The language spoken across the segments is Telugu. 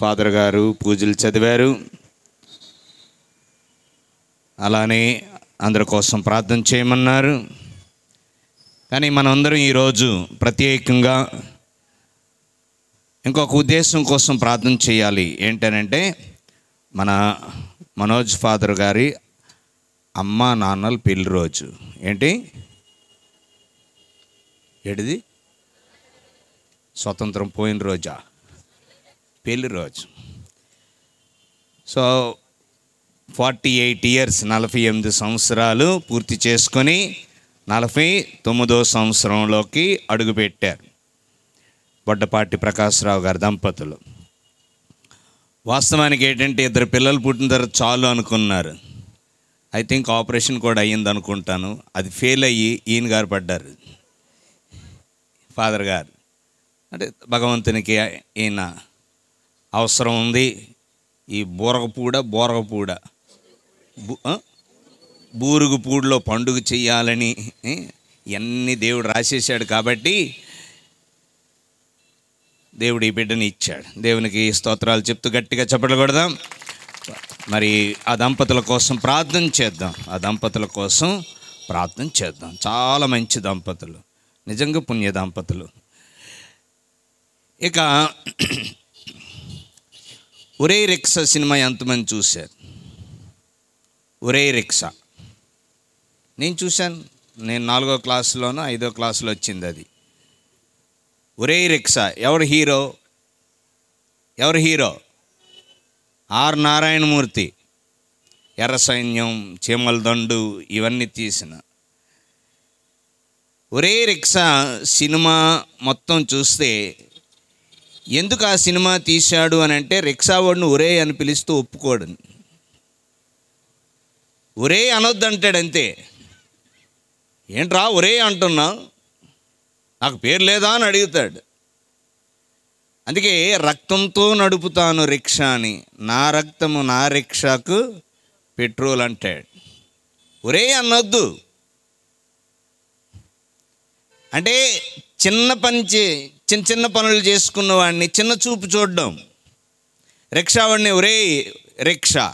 ఫాదర్ గారు పూజలు చదివారు. అలానే అందరి కోసం ప్రార్థన చేయమన్నారు. కానీ మనందరం ఈరోజు ప్రత్యేకంగా ఇంకొక ఉద్దేశం కోసం ప్రార్థన చేయాలి. ఏంటనంటే మన మనోజ్ ఫాదర్ గారి అమ్మా నాన్నల పెళ్లి రోజు. ఏంటిది? స్వతంత్రం పోయిన రోజా? పెళ్లి రోజు. సో 48 years 48 సంవత్సరాలు పూర్తి చేసుకొని 49వ సంవత్సరంలోకి అడుగుపెట్టారు బొడ్డపాటి ప్రకాశ్రావు గారి దంపతులు. వాస్తవానికి ఏంటంటే 2 పిల్లలు పుట్టిన తర్వాత చాలు అనుకున్నారు. ఐ థింక్ ఆపరేషన్ కూడా అయ్యింది అనుకుంటాను. అది ఫెయిల్ అయ్యి ఈయన గారు పడ్డారు, ఫాదర్ గారు. అంటే భగవంతునికి ఈయన అవసరం ఉంది. ఈ బూరుగుపూడిలో పండుగ చెయ్యాలని ఇవన్నీ దేవుడు రాసేసాడు. కాబట్టి దేవుడు ఈ బిడ్డని ఇచ్చాడు. దేవునికి స్తోత్రాలు చెప్తూ గట్టిగా చప్పట్లు కొడదాం. మరి ఆ దంపతుల కోసం ప్రార్థన చేద్దాం. చాలా మంచి దంపతులు, నిజంగా పుణ్య దంపతులు. ఇక ఒరే రిక్షా సినిమా ఎంతమంది చూశారు? ఒరే రిక్షా నేను చూశాను. నేను 4వ క్లాసులోనో 5వ క్లాసులో వచ్చింది అది. ఒరే రిక్షా ఎవరు హీరో? ఆర్ నారాయణమూర్తి. ఎర్ర సైన్యం, చీమల దండు ఇవన్నీ తీసిన ఒరే రిక్షా సినిమా మొత్తం చూస్తే ఎందుకు ఆ సినిమా తీశాడు అని అంటే, రిక్షా వాడిని ఒరే అని పిలుస్తూ ఒప్పుకోడు. ఒరే అనొద్దు అంటాడంతే. ఏంట్రా ఒరే అంటున్నావు, నాకు పేరు లేదా అని అడుగుతాడు. అందుకే రక్తంతో నడుపుతాను రిక్షాని, నా రక్తము నా రిక్షాకు పెట్రోల్ అంటాడు. ఒరే అనొద్దు అంటే చిన్న పనులు చేసుకున్న వాడిని చిన్న చూపు చూడడం. రిక్షా వాడిని ఒరే రిక్షా,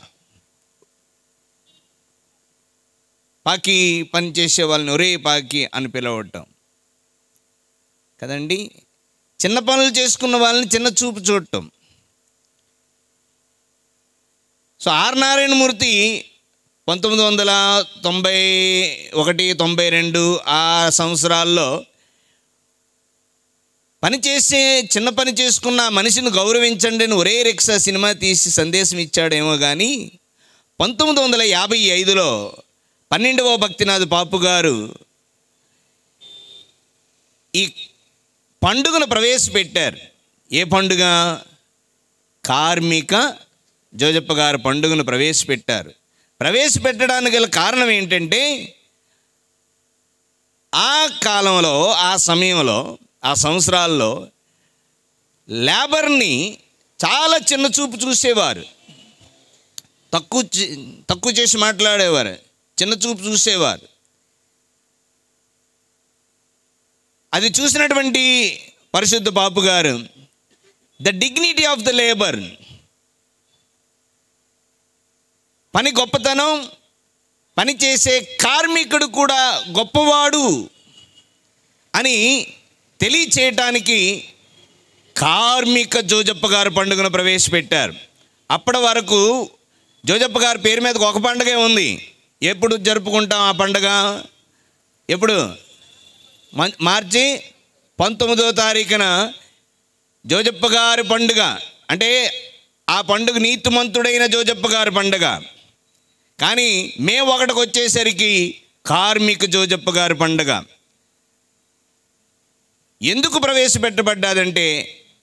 పాకి పని చేసే వాళ్ళని ఒరే పాకి అని పిలవటం కదండి. చిన్న పనులు చేసుకున్న వాళ్ళని చిన్న చూపు చూడటం. సో ఆర్ నారాయణమూర్తి 1991, 92 ఆ సంవత్సరాల్లో చిన్న పని చేసుకున్న మనిషిని గౌరవించండి అని ఒరే రిక్షా సినిమా తీసి సందేశం ఇచ్చాడేమో కానీ 1955లో 12వ భక్తినాథ్ పాపు గారు ఈ పండుగను ప్రవేశపెట్టారు. ఏ పండుగ? కార్మిక జోజప్ప గారు పండుగను ప్రవేశపెట్టారు. ప్రవేశపెట్టడానికి గల కారణం ఏంటంటే, ఆ కాలంలో, ఆ సమయంలో, ఆ సంవత్సరాల్లో లేబర్ని చాలా చిన్న చూపు చూసేవారు, తక్కువ చేసి మాట్లాడేవారు, చిన్న చూపు చూసేవారు. అది చూసినటువంటి పరిశుద్ధ పాపు గారు the dignity of the labour, పని గొప్పతనం, పని చేసే కార్మికుడు కూడా గొప్పవాడు అని తెలియచేయటానికి కార్మిక జోజప్ప గారు పండుగను ప్రవేశపెట్టారు. అప్పటి వరకు జోజప్ప గారి పేరు మీద ఒక పండుగే ఉంది. ఎప్పుడు జరుపుకుంటాం ఆ పండుగ? ఎప్పుడు? మార్చి 19వ తారీఖున జోజప్ప గారి పండుగ. అంటే ఆ పండుగ నీతిమంతుడైన జోజప్ప గారి పండుగ. కానీ మే 1కి వచ్చేసరికి కార్మిక జోజప్ప గారి పండుగ. ఎందుకు ప్రవేశపెట్టబడ్డాదంటే,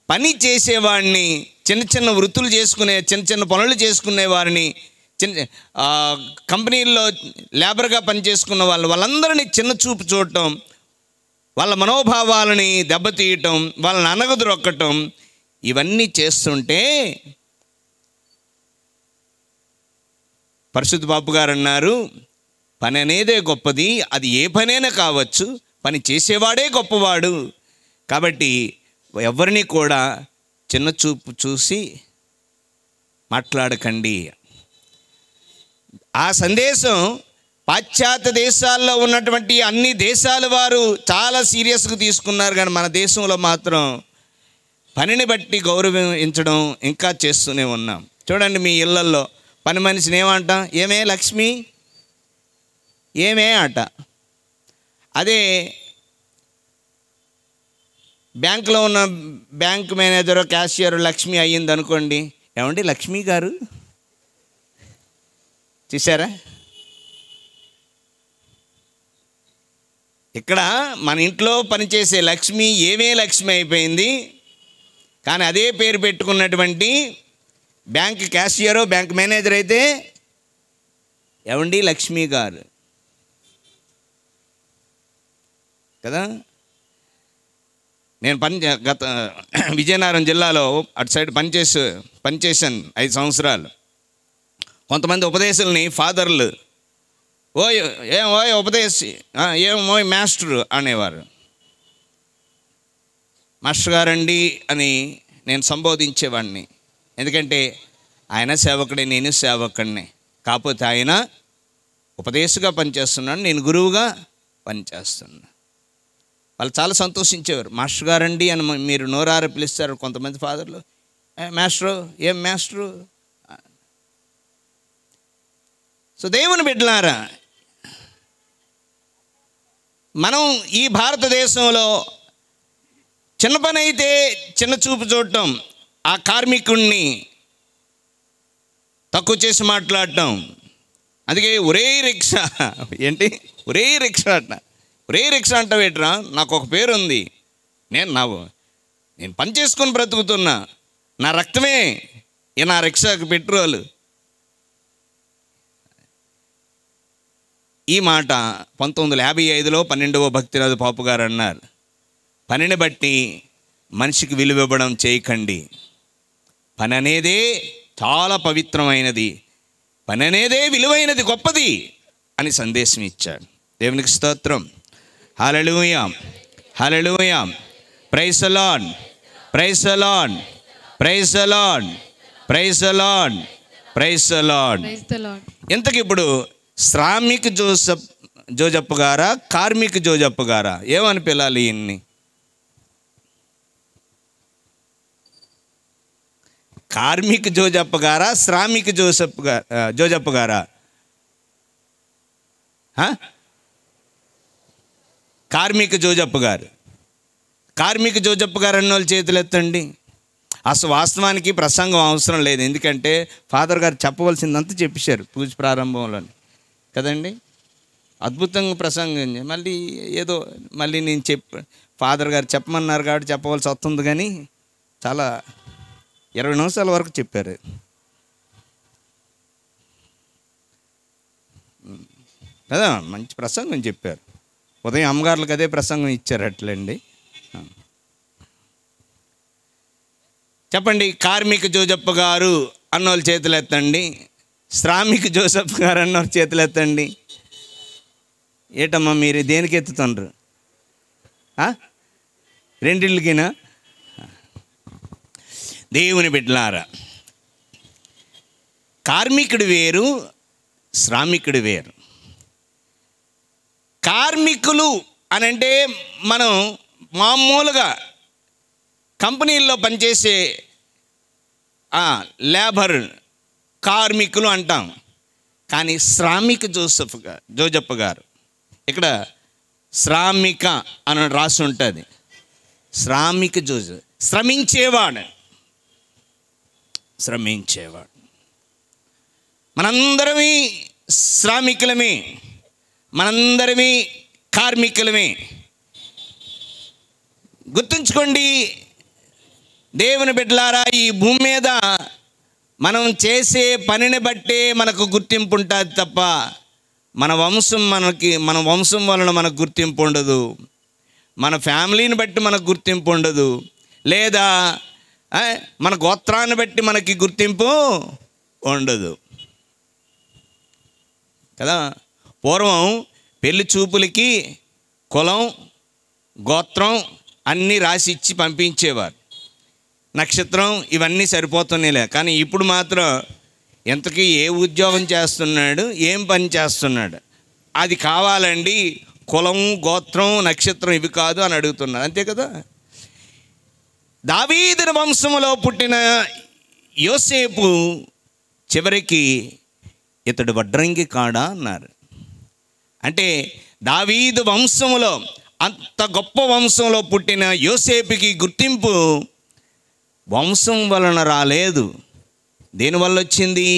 పని చేసేవాడిని, చిన్న వృత్తులు చేసుకునే, చిన్న పనులు చేసుకునే వారిని, కంపెనీల్లో లేబర్గా పనిచేసుకున్న వాళ్ళందరినీ చిన్న చూపు చూడటం, వాళ్ళ మనోభావాలని దెబ్బతీయటం, వాళ్ళని అనగదొక్కటం, ఇవన్నీ చేస్తుంటే పరిశుద్ధ బాబు గారు అన్నారు, పని అనేదే గొప్పది, అది ఏ పనైనా కావచ్చు, పని చేసేవాడే గొప్పవాడు. కాబట్టి ఎవరిని కూడా చిన్న చూపు చూసి మాట్లాడకండి. ఆ సందేశం పాశ్చాత్య దేశాల్లో ఉన్నటువంటి అన్ని దేశాల వారు చాలా సీరియస్గా తీసుకున్నారు, కానీ మన దేశంలో మాత్రం పనిని బట్టి గౌరవించడం ఇంకా చేస్తూనే ఉన్నాం. చూడండి, మీ ఇళ్ళల్లో పని మనిషిని ఏమంటాం? ఏమే లక్ష్మి, ఏమే అట. అదే బ్యాంకులో ఉన్న బ్యాంక్ మేనేజరు, క్యాషియర్ లక్ష్మి అయ్యింది అనుకోండి, ఏమండి లక్ష్మి గారు, చూసారా? ఇక్కడ మన ఇంట్లో పనిచేసే లక్ష్మి ఏమే లక్ష్మి అయిపోయింది, కానీ అదే పేరు పెట్టుకున్నటువంటి బ్యాంక్ క్యాషియరు, బ్యాంక్ మేనేజర్ అయితే ఏమండి లక్ష్మి గారు కదా. నేను గత విజయనగరం జిల్లాలో అటు సైడ్ పనిచేశాను 5 సంవత్సరాలు. కొంతమంది ఉపదేశాలని ఫాదర్లు ఓయ్ ఏం ఓయ్ ఉపదేశి, ఏం ఓయ్ మాస్టర్ అనేవారు. మాస్టర్ గారండి అని నేను సంబోధించేవాడిని, ఎందుకంటే ఆయన సేవకుడే, నేను సేవకుడిని. కాకపోతే ఆయన ఉపదేశగా పనిచేస్తున్నాడు, నేను గురువుగా పనిచేస్తున్నా. వాళ్ళు చాలా సంతోషించేవారు. మాస్టర్ గారండి అని మీరు నోరార పిలుస్తారు కొంతమంది ఫాదర్లు. మాస్టరు, ఏం మాస్టరు. సో దేవుని బిడ్డలారా, మనం ఈ భారతదేశంలో చిన్న పని అయితే చిన్న చూపు చూడటం, ఆ కార్మికుడిని తక్కువ చేసి మాట్లాడటం. అందుకే ఒరే రిక్షా, ఏంటి ఒరే రిక్షా అంట, ఒరే రిక్షా అంటావేట్రా, నాకు ఒక పేరు ఉంది, నేను పని చేసుకొని బ్రతుకుతున్నా, నా రక్తమే నా రిక్షాకి పెట్రోలు. ఈ మాట 1955లో 12వ భక్తిరాజు పాపు గారు అన్నారు, పనిని బట్టి మనిషికి విలువ ఇవ్వడం చేయకండి. పని అనేదే చాలా పవిత్రమైనది, పని అనేదే విలువైనది, గొప్పది అని సందేశం ఇచ్చాడు. దేవునికి స్తోత్రం. Hallelujah, hallelujah. Praise the lord, praise the lord, praise the lord, praise the lord, praise the lord. ఇంతకి ఇప్పుడు శ్రామిక్ జోజప్ప గారా, కార్మిక్ జోజప్ప గారా, ఏమని పిలాలి ఇన్ని? కార్మిక్ జోజప్ప గారా, శ్రామిక్ జోజప్ప గారా? కార్మిక్ జోజప్ప గారు. కార్మిక్ జోజప్ప గారు అన్న వాళ్ళు చేతులు ఎత్తండి. అసలు వాస్తవానికి ప్రసంగం అవసరం లేదు, ఎందుకంటే ఫాదర్ గారు చెప్పవలసిందంతా చెప్పేశారు పూజ ప్రారంభంలో కదండి. అద్భుతంగా ప్రసంగం. మళ్ళీ నేను ఫాదర్ గారు చెప్పమన్నారు కాబట్టి చెప్పవలసి వస్తుంది, కానీ చాలా 20 నిమిషాల వరకు చెప్పారు కదా. మంచి ప్రసంగం చెప్పారు. ఉదయం అమ్మగారులకు అదే ప్రసంగం ఇచ్చారు అట్లండి. చెప్పండి, కార్మిక జోజప్ప గారు అన్నోళ్ళు చేతులు ఎత్తండి, శ్రామిక జోసఫ్ గారు అన్నోళ్ళు చేతులు ఎత్తండి. ఏటమ్మా మీరు దేనికి ఎత్తుతుండ్రు? రెండిళ్ళకినా? దేవుని బిడ్డలారా, కార్మికుడు వేరు, శ్రామికుడు వేరు. కార్మికులు అని అంటే మనం మామూలుగా కంపెనీల్లో పనిచేసే లేబర్ కార్మికులు అంటాం. కానీ శ్రామిక జోజప్ప గారు ఇక్కడ శ్రామిక అని రాసి ఉంటుంది. శ్రామిక శ్రమించేవాడు. మనందరమీ శ్రామికులమే, మనందరమీ కార్మికులమే. గుర్తుంచుకోండి దేవుని బిడ్డలారా, ఈ భూమి మీద మనం చేసే పనిని బట్టే మనకు గుర్తింపు ఉంటుంది తప్ప మన వంశం వలన మనకు గుర్తింపు ఉండదు, మన ఫ్యామిలీని బట్టి మనకు గుర్తింపు ఉండదు, లేదా మన గోత్రాన్ని బట్టి మనకి గుర్తింపు ఉండదు కదా. పూర్వం పెళ్లి చూపులకి కులం, గోత్రం అన్నీ రాసి ఇచ్చి పంపించేవారు. నక్షత్రం ఇవన్నీ సరిపోతున్నాయిలే. కానీ ఇప్పుడు మాత్రం ఎంతకీ ఏ ఉద్యోగం చేస్తున్నాడు, ఏం పని చేస్తున్నాడు, అది కావాలండి. కులం, గోత్రం, నక్షత్రం ఇవి కాదు అని అడుగుతున్నారు. అంతే కదా. దావీదు వంశములో పుట్టిన యోసేపు చివరికి ఇతడు వడ్రంగి కాడా అన్నారు. అంటే దావీదు వంశములో, అంత గొప్ప వంశంలో పుట్టిన యోసేపుకి గుర్తింపు వంశం వలన రాలేదు. దేనివల్ల వచ్చింది?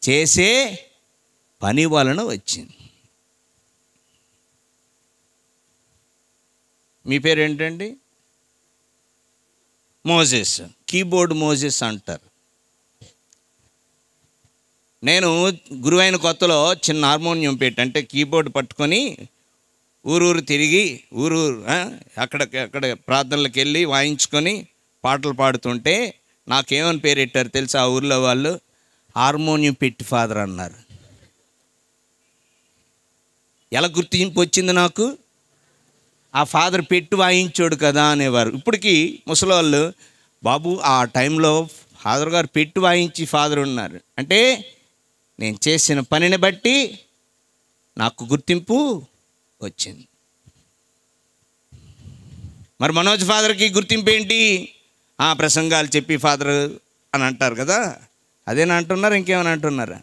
చేసే పని వలన వచ్చింది. మీ పేరు ఏంటండి? మోజెస్. కీబోర్డ్ మోజెస్ అంటారు. నేను గురువైన కొత్తలో చిన్న హార్మోనియం పెట్టి, అంటే కీబోర్డ్ పట్టుకొని ఊరూరు తిరిగి అక్కడ ప్రార్థనలకు వెళ్ళి వాయించుకొని పాటలు పాడుతుంటే నాకేమని పేరు పెట్టారు తెలుసా? ఆ ఊర్లో వాళ్ళు హార్మోనియం పెట్టి ఫాదర్ అన్నారు. ఎలా గుర్తింపు వచ్చింది నాకు? ఆ ఫాదర్ పెట్టి వాయించాడు కదా అనేవారు. ఇప్పటికీ ముసలోళ్ళు, బాబు ఆ టైంలో ఫాదర్ గారు పెట్టి వాయించి ఫాదర్ ఉన్నారు అంటే నేను చేసిన పనిని బట్టి నాకు గుర్తింపు వచ్చింది. మరి మనోజ్ ఫాదర్కి గుర్తింపు ఏంటి? ప్రసంగాలు చెప్పి ఫాదర్ అని అంటారు కదా, అదేనా అంటున్నారు, ఇంకేమైనా అంటున్నారా?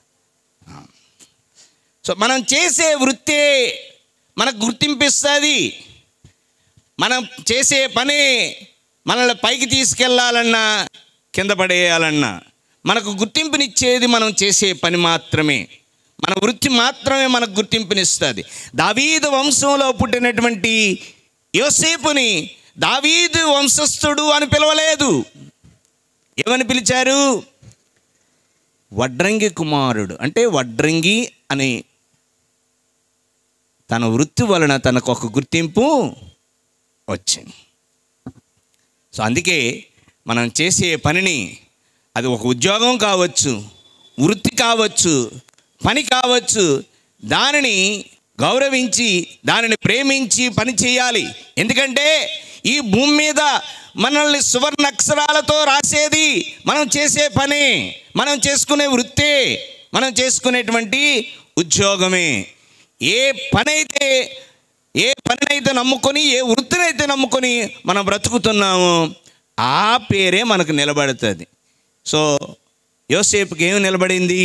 సో మనం చేసే వృత్తే మనకు గుర్తింపిస్తుంది. మనం చేసే పని మనల్ని పైకి తీసుకెళ్ళాలన్నా కింద పడేయాలన్నా మనకు గుర్తింపునిచ్చేది మనం చేసే పని మాత్రమే. మన వృత్తి మాత్రమే మనకు గుర్తింపునిస్తుంది. దావీదు వంశంలో పుట్టినటువంటి యోసేపుని దావీదు వంశస్థుడు అని పిలవలేదు. ఏమని పిలిచారు? వడ్రంగి కుమారుడు. అంటే వడ్రంగి అని తన వృత్తి వలన తనకు ఒక గుర్తింపు వచ్చింది. సో అందుకే మనం చేసే పనిని, అది ఒక ఉద్యోగం కావచ్చు, వృత్తి కావచ్చు, పని కావచ్చు, దానిని గౌరవించి దానిని ప్రేమించి పని చేయాలి. ఎందుకంటే ఈ భూమి మీద మనల్ని సువర్ణ అక్షరాలతో రాసేది మనం చేసే పని, మనం చేసుకునే వృత్తే, మనం చేసుకునేటువంటి ఉద్యోగమే. ఏ పనినైతే నమ్ముకొని, ఏ వృత్తినైతే నమ్ముకొని మనం బ్రతుకుతున్నామో ఆ పేరే మనకు నిలబడుతుంది. సో యోసేపుకి ఏమి నిలబడింది?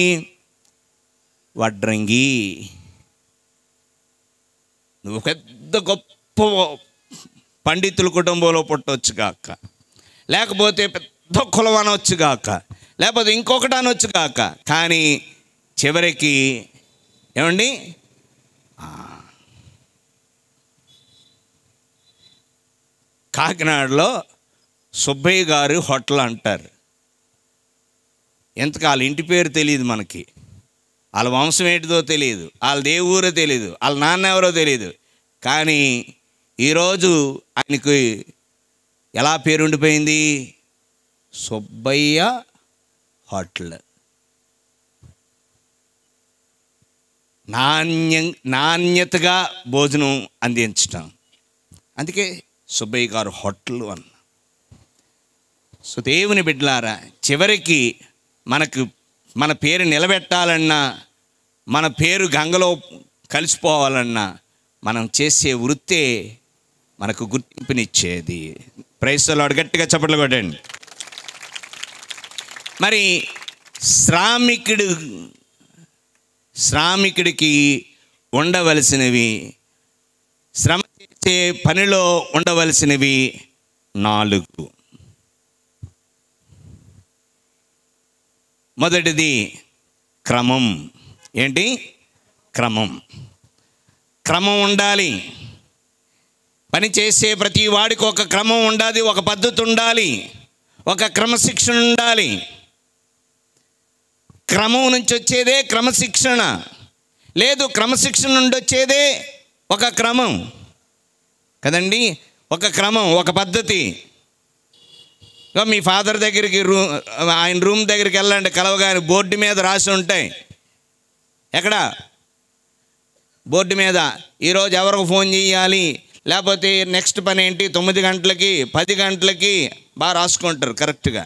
వడ్రంగి. నువ్వు పెద్ద గొప్ప పండితుల కుటుంబంలో పుట్టవచ్చు కాక, లేకపోతే పెద్ద కులం అనవచ్చు కాక, లేకపోతే ఇంకొకటి అనవచ్చు కాక, కానీ చివరికి ఏమండి కాకినాడలో సుబ్బయ్య గారు హోటల్ అంటారు. ఎంతకు వాళ్ళ ఇంటి పేరు తెలియదు మనకి, వాళ్ళ వంశం ఏంటిదో తెలియదు, వాళ్ళ దేవురో తెలియదు, వాళ్ళ నాన్న ఎవరో తెలియదు, కానీ ఈరోజు ఆయనకి ఎలా పేరు ఉండిపోయింది? సుబ్బయ్య హోటల్. నాణ్యతగా భోజనం అందించటం, అందుకే సుబ్బయ్య గారు హోటల్ అన్న. సో దేవుని బిడ్డలారా, చివరికి మన పేరు నిలబెట్టాలన్నా, మన పేరు గంగలో కలిసిపోవాలన్నా మనం చేసే వృత్తే మనకు గుర్తింపునిచ్చేది. Praise the lord. గట్టిగా చప్పట్లు కొట్టండి. మరి శ్రామికుడికి ఉండవలసినవి, శ్రమ చేసే పనిలో ఉండవలసినవి 4. మొదటిది క్రమం. ఏంటి? క్రమం ఉండాలి. పని చేసే ప్రతి వాడికి ఒక క్రమం ఉండాలి, ఒక పద్ధతి ఉండాలి, ఒక క్రమశిక్షణ ఉండాలి. క్రమం నుంచి వచ్చేదే క్రమశిక్షణ. లేదు, క్రమశిక్షణ నుండి వచ్చేదే ఒక క్రమం కదండి. ఒక క్రమం, ఒక పద్ధతి. మీ ఫాదర్ దగ్గరికి ఆయన రూమ్ దగ్గరికి వెళ్ళండి, కలవగానే బోర్డు మీద రాసి ఉంటాయి. ఎక్కడ? బోర్డు మీద ఈరోజు ఎవరికి ఫోన్ చేయాలి, లేకపోతే నెక్స్ట్ పని ఏంటి, 9 గంటలకి, 10 గంటలకి, బాగా రాసుకుంటారు కరెక్ట్గా.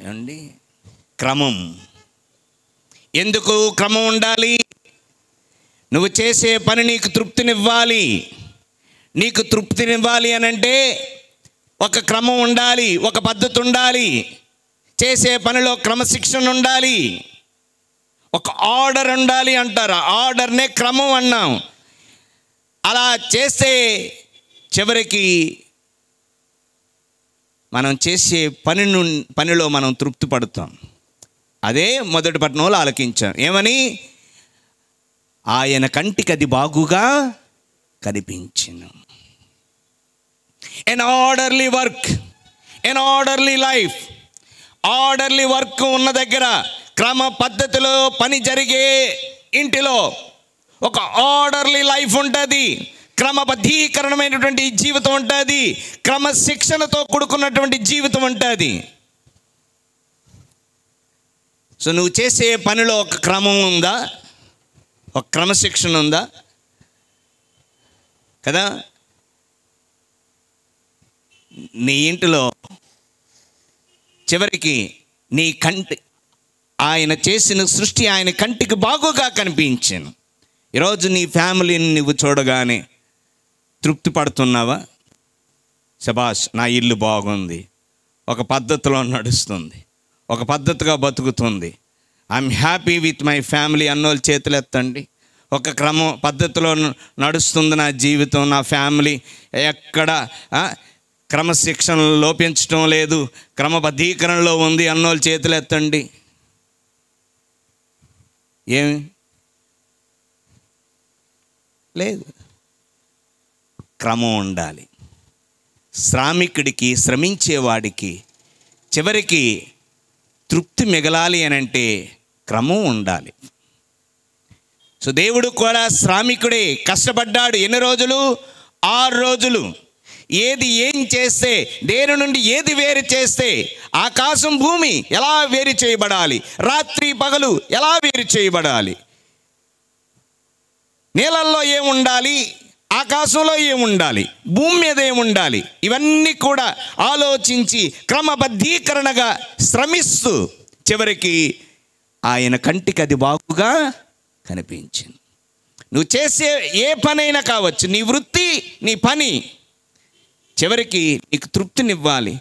ఏమండి క్రమం. ఎందుకు క్రమం ఉండాలి? నువ్వు చేసే పని నీకు తృప్తినివ్వాలి. నీకు తృప్తినివ్వాలి అని అంటే ఒక క్రమం ఉండాలి, ఒక పద్ధతి ఉండాలి, చేసే పనిలో క్రమశిక్షణ ఉండాలి, ఒక ఆర్డర్ ఉండాలి అంటారు. ఆర్డర్నే క్రమం అన్నాం. అలా చేస్తే చివరికి మనం చేసే పనిలో మనం తృప్తి పడుతాం. అదే మొదటి పట్టణంలో ఆలకించాం. ఏమని? ఆయన కంటికి అది బాగుగా కనిపించెను. ఎన్ ఆర్డర్లీ వర్క్, ఎన్ ఆర్డర్లీ లైఫ్. ఆర్డర్లీ వర్క్ ఉన్న దగ్గర, క్రమ పద్ధతిలో పని జరిగే ఇంటిలో ఒక ఆర్డర్లీ లైఫ్ ఉంటుంది, క్రమబద్ధీకరణమైనటువంటి జీవితం ఉంటుంది, క్రమశిక్షణతో కూడుకున్నటువంటి జీవితం ఉంటుంది. సో నువ్వు చేసే పనిలో ఒక క్రమం ఉందా? ఒక క్రమశిక్షణ ఉందా? కదా. నీ ఇంటిలో చివరికి నీ కంటి, ఆయన చేసిన సృష్టి ఆయన కంటికి బాగుగా కనిపించాను. ఈరోజు నీ ఫ్యామిలీని నువ్వు చూడగానే తృప్తి పడుతున్నావా? శబాష్, నా ఇల్లు బాగుంది, ఒక పద్ధతిలో నడుస్తుంది, ఒక పద్ధతిగా బతుకుతుంది, I'm happy with my family అన్నోళ్ళు చేతులు ఎత్తండి. ఒక క్రమ పద్ధతిలో నడుస్తుంది నా జీవితం, నా ఫ్యామిలీ, ఎక్కడ క్రమశిక్షణ లోపించడం లేదు, క్రమబద్ధీకరణలో ఉంది అన్నోళ్ళు చేతులు ఎత్తండి. ఏమి లేదు. క్రమం ఉండాలి. శ్రామికుడికి, శ్రమించేవాడికి చివరికి తృప్తి మిగలాలి అని అంటే క్రమం ఉండాలి. సో దేవుడు కూడా శ్రామికుడే, కష్టపడ్డాడు. ఎన్ని రోజులు? 6 రోజులు. ఏం చేస్తే, దేని నుండి ఏది వేరు చేస్తే, ఆకాశం భూమి ఎలా వేరు చేయబడాలి, రాత్రి పగలు ఎలా వేరు చేయబడాలి, నీళ్ళల్లో ఏముండాలి, ఆకాశంలో ఏముండాలి, భూమి మీద ఏముండాలి, ఇవన్నీ కూడా ఆలోచించి క్రమబద్ధీకరణగా శ్రమిస్తూ చివరికి ఆయన కంటికి అది బాగుగా కనిపించింది. నువ్వు చేసే ఏ పనైనా కావచ్చు, నీ వృత్తి, నీ పని చివరికి నీకు తృప్తినివ్వాలి,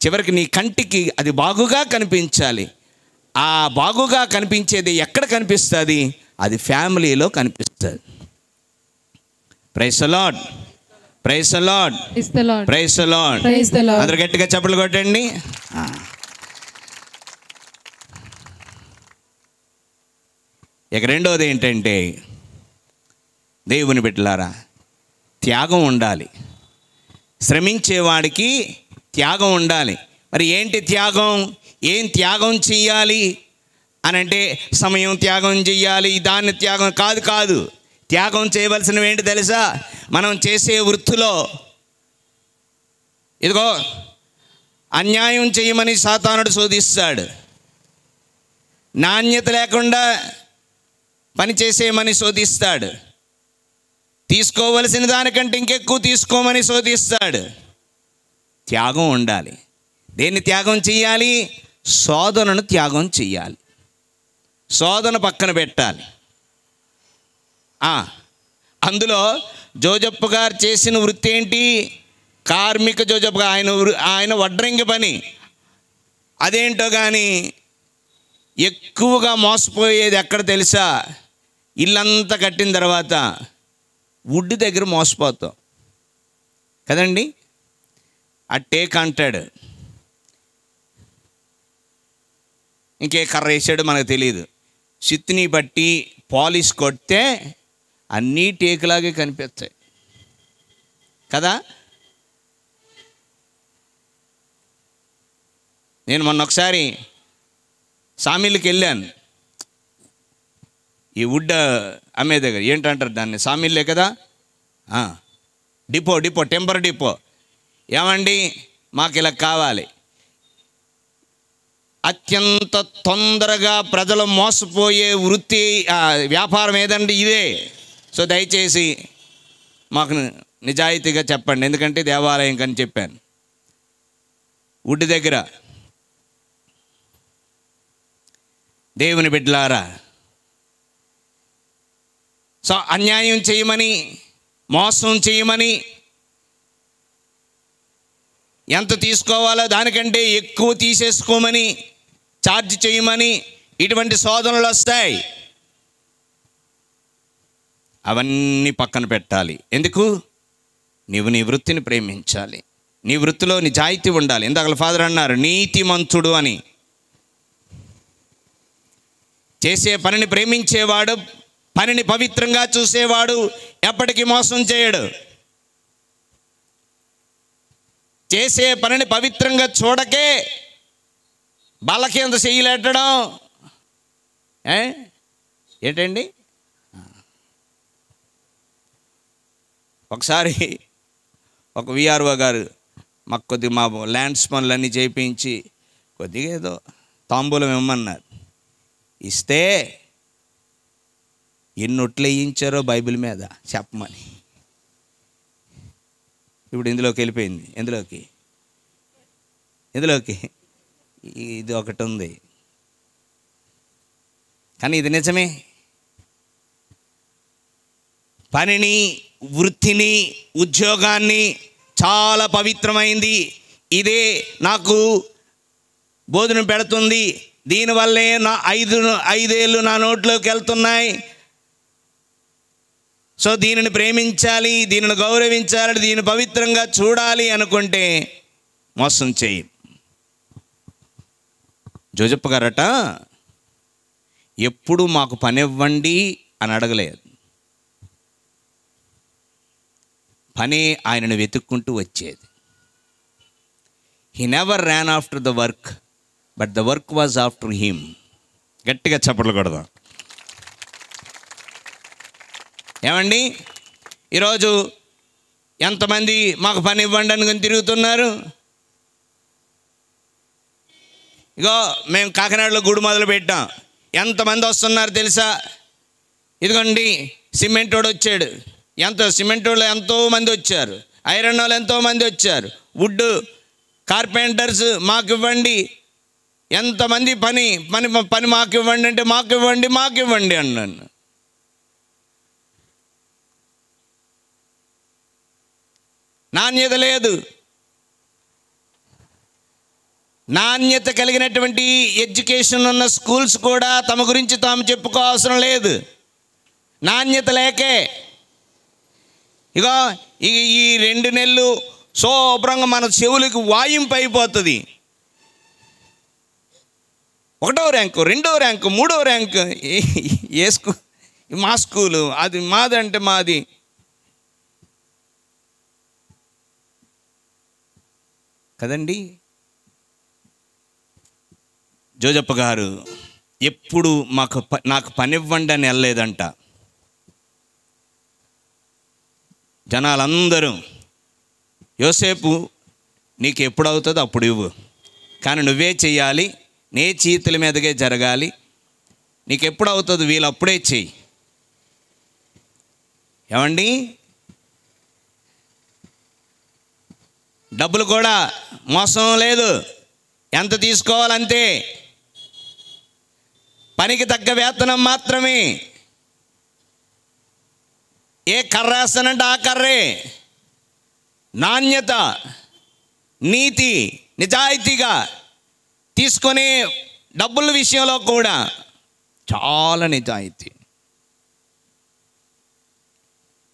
చివరికి నీ కంటికి అది బాగుగా కనిపించాలి. ఆ బాగుగా కనిపించేది ఎక్కడ కనిపిస్తుంది? అది ఫ్యామిలీలో కనిపిస్తుంది. Praise the lord, praise the lord, praise the Lord. అందరూ గట్టిగా చప్పట్లు కొట్టండి. ఇక రెండోది ఏంటంటే, దేవుని బిడ్డలారా, త్యాగం ఉండాలి. శ్రమించేవాడికి త్యాగం ఉండాలి. మరి ఏంటి త్యాగం? ఏం త్యాగం చెయ్యాలి అని అంటే, సమయం త్యాగం చెయ్యాలి, దాన్ని త్యాగం కాదు. త్యాగం చేయవలసినవి ఏంటి తెలుసా? మనం చేసే వృత్తిలో ఇదిగో అన్యాయం చేయమని సాతానుడు శోధిస్తాడు, నాణ్యత లేకుండా పని చేసేయమని శోధిస్తాడు, తీసుకోవలసిన దానికంటే ఇంకెక్కువ తీసుకోమని శోధిస్తాడు. త్యాగం ఉండాలి. దేన్ని త్యాగం చెయ్యాలి? శోధనను త్యాగం చెయ్యాలి. శోధన పక్కన పెట్టాలి. అందులో జోజప్ప గారు చేసిన వృత్తి ఏంటి? కార్మిక జోజప్ప గారు, ఆయన వడ్రంగి పని. అదేంటో కానీ ఎక్కువగా మోసపోయేది ఎక్కడ తెలుసా? ఇల్లంతా కట్టిన తర్వాత వుడ్ దగ్గర మోసపోతాం కదండి. ఆ టేక్ అంటాడు, ఇంకే కర్ర వేసాడు మనకు తెలియదు. చిత్తుని బట్టి పాలిష్ కొడితే అన్నీ టేకులాగే కనిపిస్తాయి కదా. నేను మొన్న ఒకసారి సామిల్కి వెళ్ళాను. ఈ వుడ్ అమ్మే దగ్గర ఏంటంటారు దాన్ని, సామిల్లే కదా, డిపో టెంపర్ డిపో. ఏమండి మాకు ఇలా కావాలి. అత్యంత తొందరగా ప్రజలు మోసపోయే వృత్తి వ్యాపారం ఏదండి? ఇదే. సో దయచేసి మాకు నిజాయితీగా చెప్పండి, ఎందుకంటే దేవాలయం కని చెప్పాను. వుడ్ దగ్గర దేవుని బిడ్డలారా, సో అన్యాయం చేయమని, మోసం చేయమని, ఎంత తీసుకోవాలో దానికంటే ఎక్కువ తీసేసుకోమని, ఛార్జ్ చేయమని ఇటువంటి శోధనలు వస్తాయి. అవన్నీ పక్కన పెట్టాలి. ఎందుకు? నీవు నీ వృత్తిని ప్రేమించాలి, నీ వృత్తిలో నిజాయితీ ఉండాలి. ఇందాక ఫాదర్ అన్నారు నీతిమంతుడు అని. చేసే పనిని ప్రేమించేవాడు, పనిని పవిత్రంగా చూసేవాడు ఎప్పటికీ మోసం చేయడు. చేసే పనిని పవిత్రంగా చూడకే బల్లకి ఎంత చెయ్యలేట్టడం ఏంటండి? ఒకసారి ఒక విఆర్ఓ గారు మాకు కొద్దిగా మా ల్యాండ్స్ పనులన్నీ చేయించి కొద్దిగా ఏదో తాంబూలం ఇవ్వమన్నారు. ఇస్తే ఎన్నొట్లు వేయించారో బైబిల్ మీద చెప్పమని. ఇప్పుడు ఇందులోకి వెళ్ళిపోయింది. ఎందులోకి ఇది ఒకటి ఉంది. కానీ ఇది నిజమే. పనిని, వృత్తిని, ఉద్యోగాన్ని చాలా పవిత్రమైంది, ఇదే నాకు భోజనం పెడుతుంది, దీనివల్లే నా 5 ఏళ్ళు నా నోట్లోకి వెళ్తున్నాయి, సో దీనిని ప్రేమించాలి, దీనిని గౌరవించాలి, దీన్ని పవిత్రంగా చూడాలి అనుకుంటే మోసం చేయి. జోజప్ప గారట ఎప్పుడు మాకు పని ఇవ్వండి అని అడగలేదు. పని ఆయనను వెతుక్కుంటూ వచ్చేది. He never Ryan after the work, but the work was after him. గట్టిగా చప్పట్లు కొడదాం. ఏమండి, ఈరోజు ఎంతమంది మాకు పని ఇవ్వండి అని తిరుగుతున్నారు? ఇగో మేము కాకినాడలో గుడి మొదలు పెట్టాం. ఎంతమంది వస్తున్నారు తెలుసా? ఇదిగోండి సిమెంట్ వాడు వచ్చాడు, సిమెంట్ వాళ్ళు ఎంతోమంది వచ్చారు, ఐరన్ వాళ్ళు ఎంతోమంది వచ్చారు, వుడ్ కార్పెంటర్స్ మాకు ఇవ్వండి, ఎంతమంది పని మాకు ఇవ్వండి అంటే మాకు ఇవ్వండి అన్నాను. నాణ్యత లేదు. నాణ్యత కలిగినటువంటి ఎడ్యుకేషన్ ఉన్న స్కూల్స్ కూడా తమ గురించి తాము చెప్పుకోవాల్సిన లేదు, నాణ్యత లేకే. ఇగో ఈ 2 నెలలు శుభ్రంగా మన చెవులకి వాయింపు అయిపోతుంది. 1వ ర్యాంకు, 2వ ర్యాంకు, 3వ ర్యాంకు. ఏ స్కూల్? మా స్కూలు, అది మాదంటే మాది. కదండి. జోజప్ప గారు ఎప్పుడు నాకు పని ఇవ్వండి అని వెళ్ళలేదంట. జనాలందరూ యోసేపు నీకు ఎప్పుడు అవుతుందో అప్పుడు ఇవ్వు, కానీ నువ్వే చెయ్యాలి, నీ చేతుల మీదకే జరగాలి, నీకు ఎప్పుడు అవుతుందో వీళ్ళు అప్పుడే చెయ్యి. ఏమండి, డబ్బులు కూడా మోసం లేదు, ఎంత తీసుకోవాలంతే, పనికి తగ్గ వేతనం మాత్రమే. ఏ కర్ర వేస్తానంటే ఆ కర్రే. నాణ్యత, నీతి, నిజాయితీగా తీసుకునే డబ్బుల విషయంలో కూడా చాలా నిజాయితీ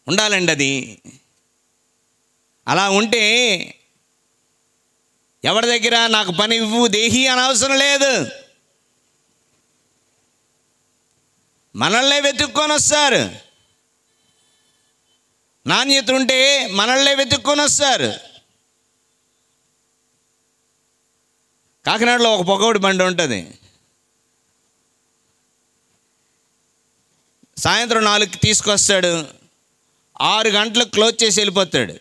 ఉండాలండి. అది అలా ఉంటే ఎవరి దగ్గర నాకు పని ఇవ్వు దేహి అనవసరం లేదు. మనల్నే వెతుక్కొని వస్తారు. నాణ్యత ఉంటే మనల్నే వెతుక్కొని వస్తారు. కాకినాడలో ఒక పొగోడి బండి ఉంటుంది. సాయంత్రం 4కి తీసుకొస్తాడు, 6 గంటలకు క్లోజ్ చేసి వెళ్ళిపోతాడు.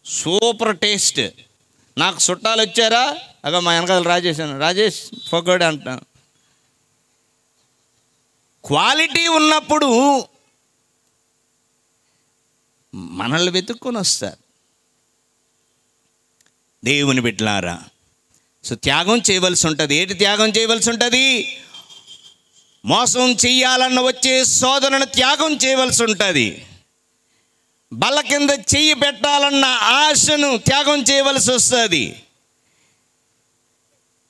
Super taste. నాకు చుట్టాలు వచ్చారా, అగ మా వెనకాల రాజేష్ పొగోడు అంటాను. క్వాలిటీ ఉన్నప్పుడు మనల్ని వెతుక్కొని వస్తారు. దేవుని బిడ్డలారా, సో త్యాగం చేయవలసి ఉంటుంది. ఏంటి త్యాగం చేయవలసి ఉంటుంది? మోసం చెయ్యాలన్న వచ్చే శోధనను త్యాగం చేయవలసి ఉంటుంది. బల్ల కింద చెయ్యి పెట్టాలన్న ఆశను త్యాగం చేయవలసి వస్తుంది.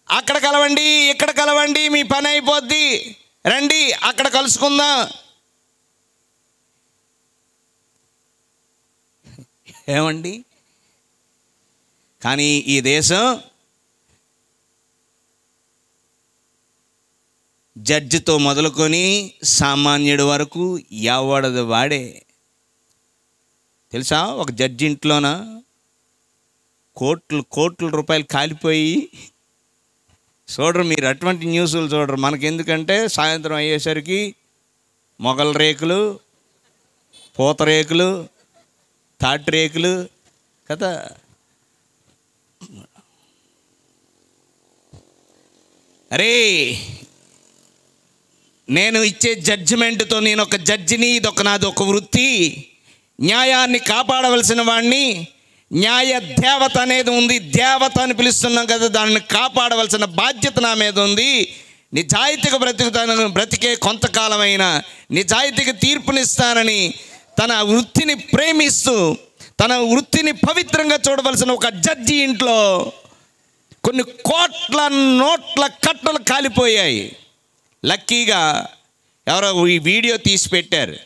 అక్కడ కలవండి, ఇక్కడ కలవండి, మీ పని అయిపోద్ది, రండి అక్కడ కలుసుకుందాం. ఏమండి? కానీ ఈ దేశం జడ్జితో మొదలుకొని సామాన్యుడి వరకు ఎవడది వాడే. తెలుసా, ఒక జడ్జి ఇంట్లోన కోట్ల రూపాయలు కాలిపోయి, చూడరు మీరు అటువంటి న్యూస్లు చూడరు. మనకెందుకంటే సాయంత్రం అయ్యేసరికి మొగల రేకులు, పూత రేకులు, తాటి రేకులు కదా. అరే, నేను ఇచ్చే జడ్జిమెంట్తో నేను ఒక జడ్జిని, నాది ఒక వృత్తి. న్యాయాన్ని కాపాడవలసిన వాడిని. న్యాయ దేవత అనేది ఉంది, దేవత అని పిలుస్తున్నాం కదా, దాన్ని కాపాడవలసిన బాధ్యత నా మీద ఉంది. నిజాయితీగా బ్రతికే కొంతకాలమైన నిజాయితీగా తీర్పునిస్తానని తన వృత్తిని ప్రేమిస్తూ తన వృత్తిని పవిత్రంగా చూడవలసిన ఒక జడ్జి ఇంట్లో కొన్ని కోట్ల నోట్ల కట్టలు కాలిపోయాయి. లక్కీగా ఎవరో ఈ వీడియో తీసి పెట్టారు.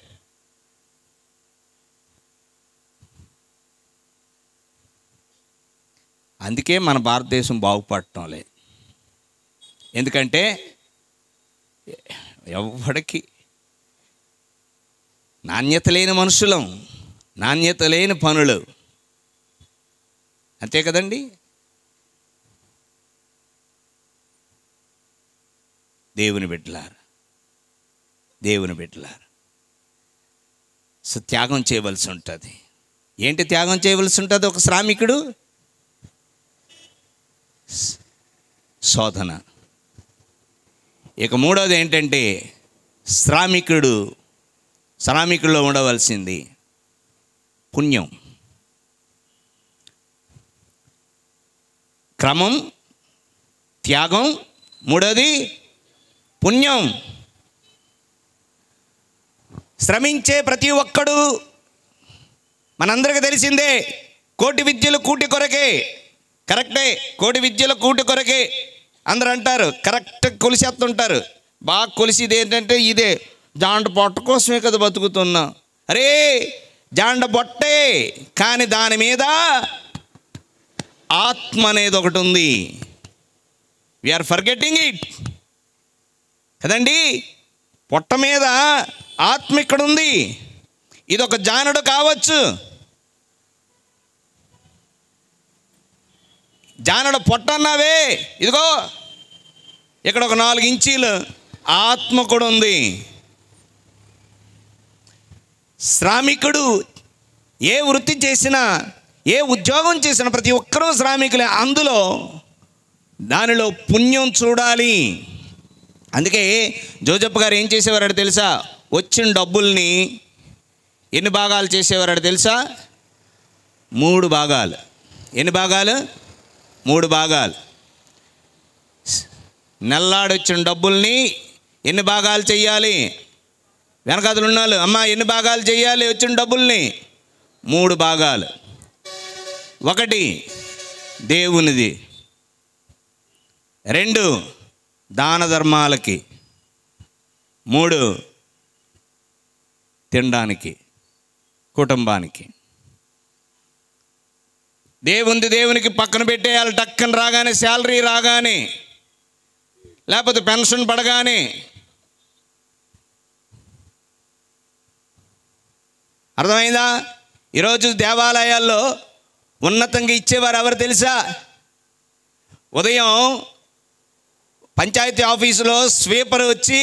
అందుకే మన భారతదేశం బాగుపడటం లేదు. ఎందుకంటే ఎవరికి నాణ్యత లేని మనుషులం, నాణ్యత లేని పనులు, అంతే కదండి. దేవుని బిడ్డలారా, సో త్యాగం చేయవలసి ఉంటుంది. ఏంటి త్యాగం చేయవలసి ఉంటుంది? ఒక శ్రామికుడు శోధన. ఇక మూడవది ఏంటంటే శ్రామికుడిలో ఉండవలసింది పుణ్యం. క్రమం, త్యాగం, మూడవది పుణ్యం. శ్రమించే ప్రతి ఒక్కడు, మనందరికీ తెలిసిందే, కోటి విద్యలు కూటి కొరకే. కరెక్టే, కోటి విద్యలు కూటి కొరకే అందరూ అంటారు. కరెక్ట్ కొలిసేస్తుంటారు. బాగా కొలిసేది ఏంటంటే ఇదే, జాండ పొట్ట కోసమే కదా బతుకుతున్నాం. అరే, జాండ బొట్టే, కానీ దాని మీద ఆత్మ అనేది ఒకటి ఉంది. వీఆర్ ఫర్గెట్టింగ్ ఇట్ కదండి. పొట్ట మీద ఆత్మ ఇక్కడ ఉంది. ఇది ఒక జానడు కావచ్చు, జానడు పొట్ట అన్నావే, ఇదిగో ఇక్కడ ఒక 4 ఇంచీలు ఆత్మ కూడా ఉంది. శ్రామికుడు ఏ వృత్తి చేసినా, ఏ ఉద్యోగం చేసినా ప్రతి ఒక్కరూ శ్రామికులే. అందులో దానిలో పుణ్యం చూడాలి. అందుకే జోజప్ప గారు ఏం చేసేవారో తెలుసా? వచ్చిన డబ్బుల్ని ఎన్ని భాగాలు చేసేవారో తెలుసా? 3 భాగాలు. ఎన్ని భాగాలు? 3 భాగాలు. నెల్లాడొచ్చిన డబ్బుల్ని ఎన్ని భాగాలు చెయ్యాలి? వెనకాతలు ఉన్నాళ్ళు, అమ్మ ఎన్ని భాగాలు చెయ్యాలి వచ్చిన డబ్బుల్ని? 3 భాగాలు. 1 దేవునిది, 2 దాన ధర్మాలకి, 3 తినడానికి కుటుంబానికి. దేవునికి పక్కన పెట్టేయాలి. టక్కన రాగానే, శాలరీ రాగానే, లేకపోతే పెన్షన్ పడగానే. అర్థమైందా? ఈరోజు దేవాలయాల్లో ఉన్నతంగా ఇచ్చేవారు ఎవరు తెలుసా? ఉదయం పంచాయతీ ఆఫీసులో స్వీపర్ వచ్చి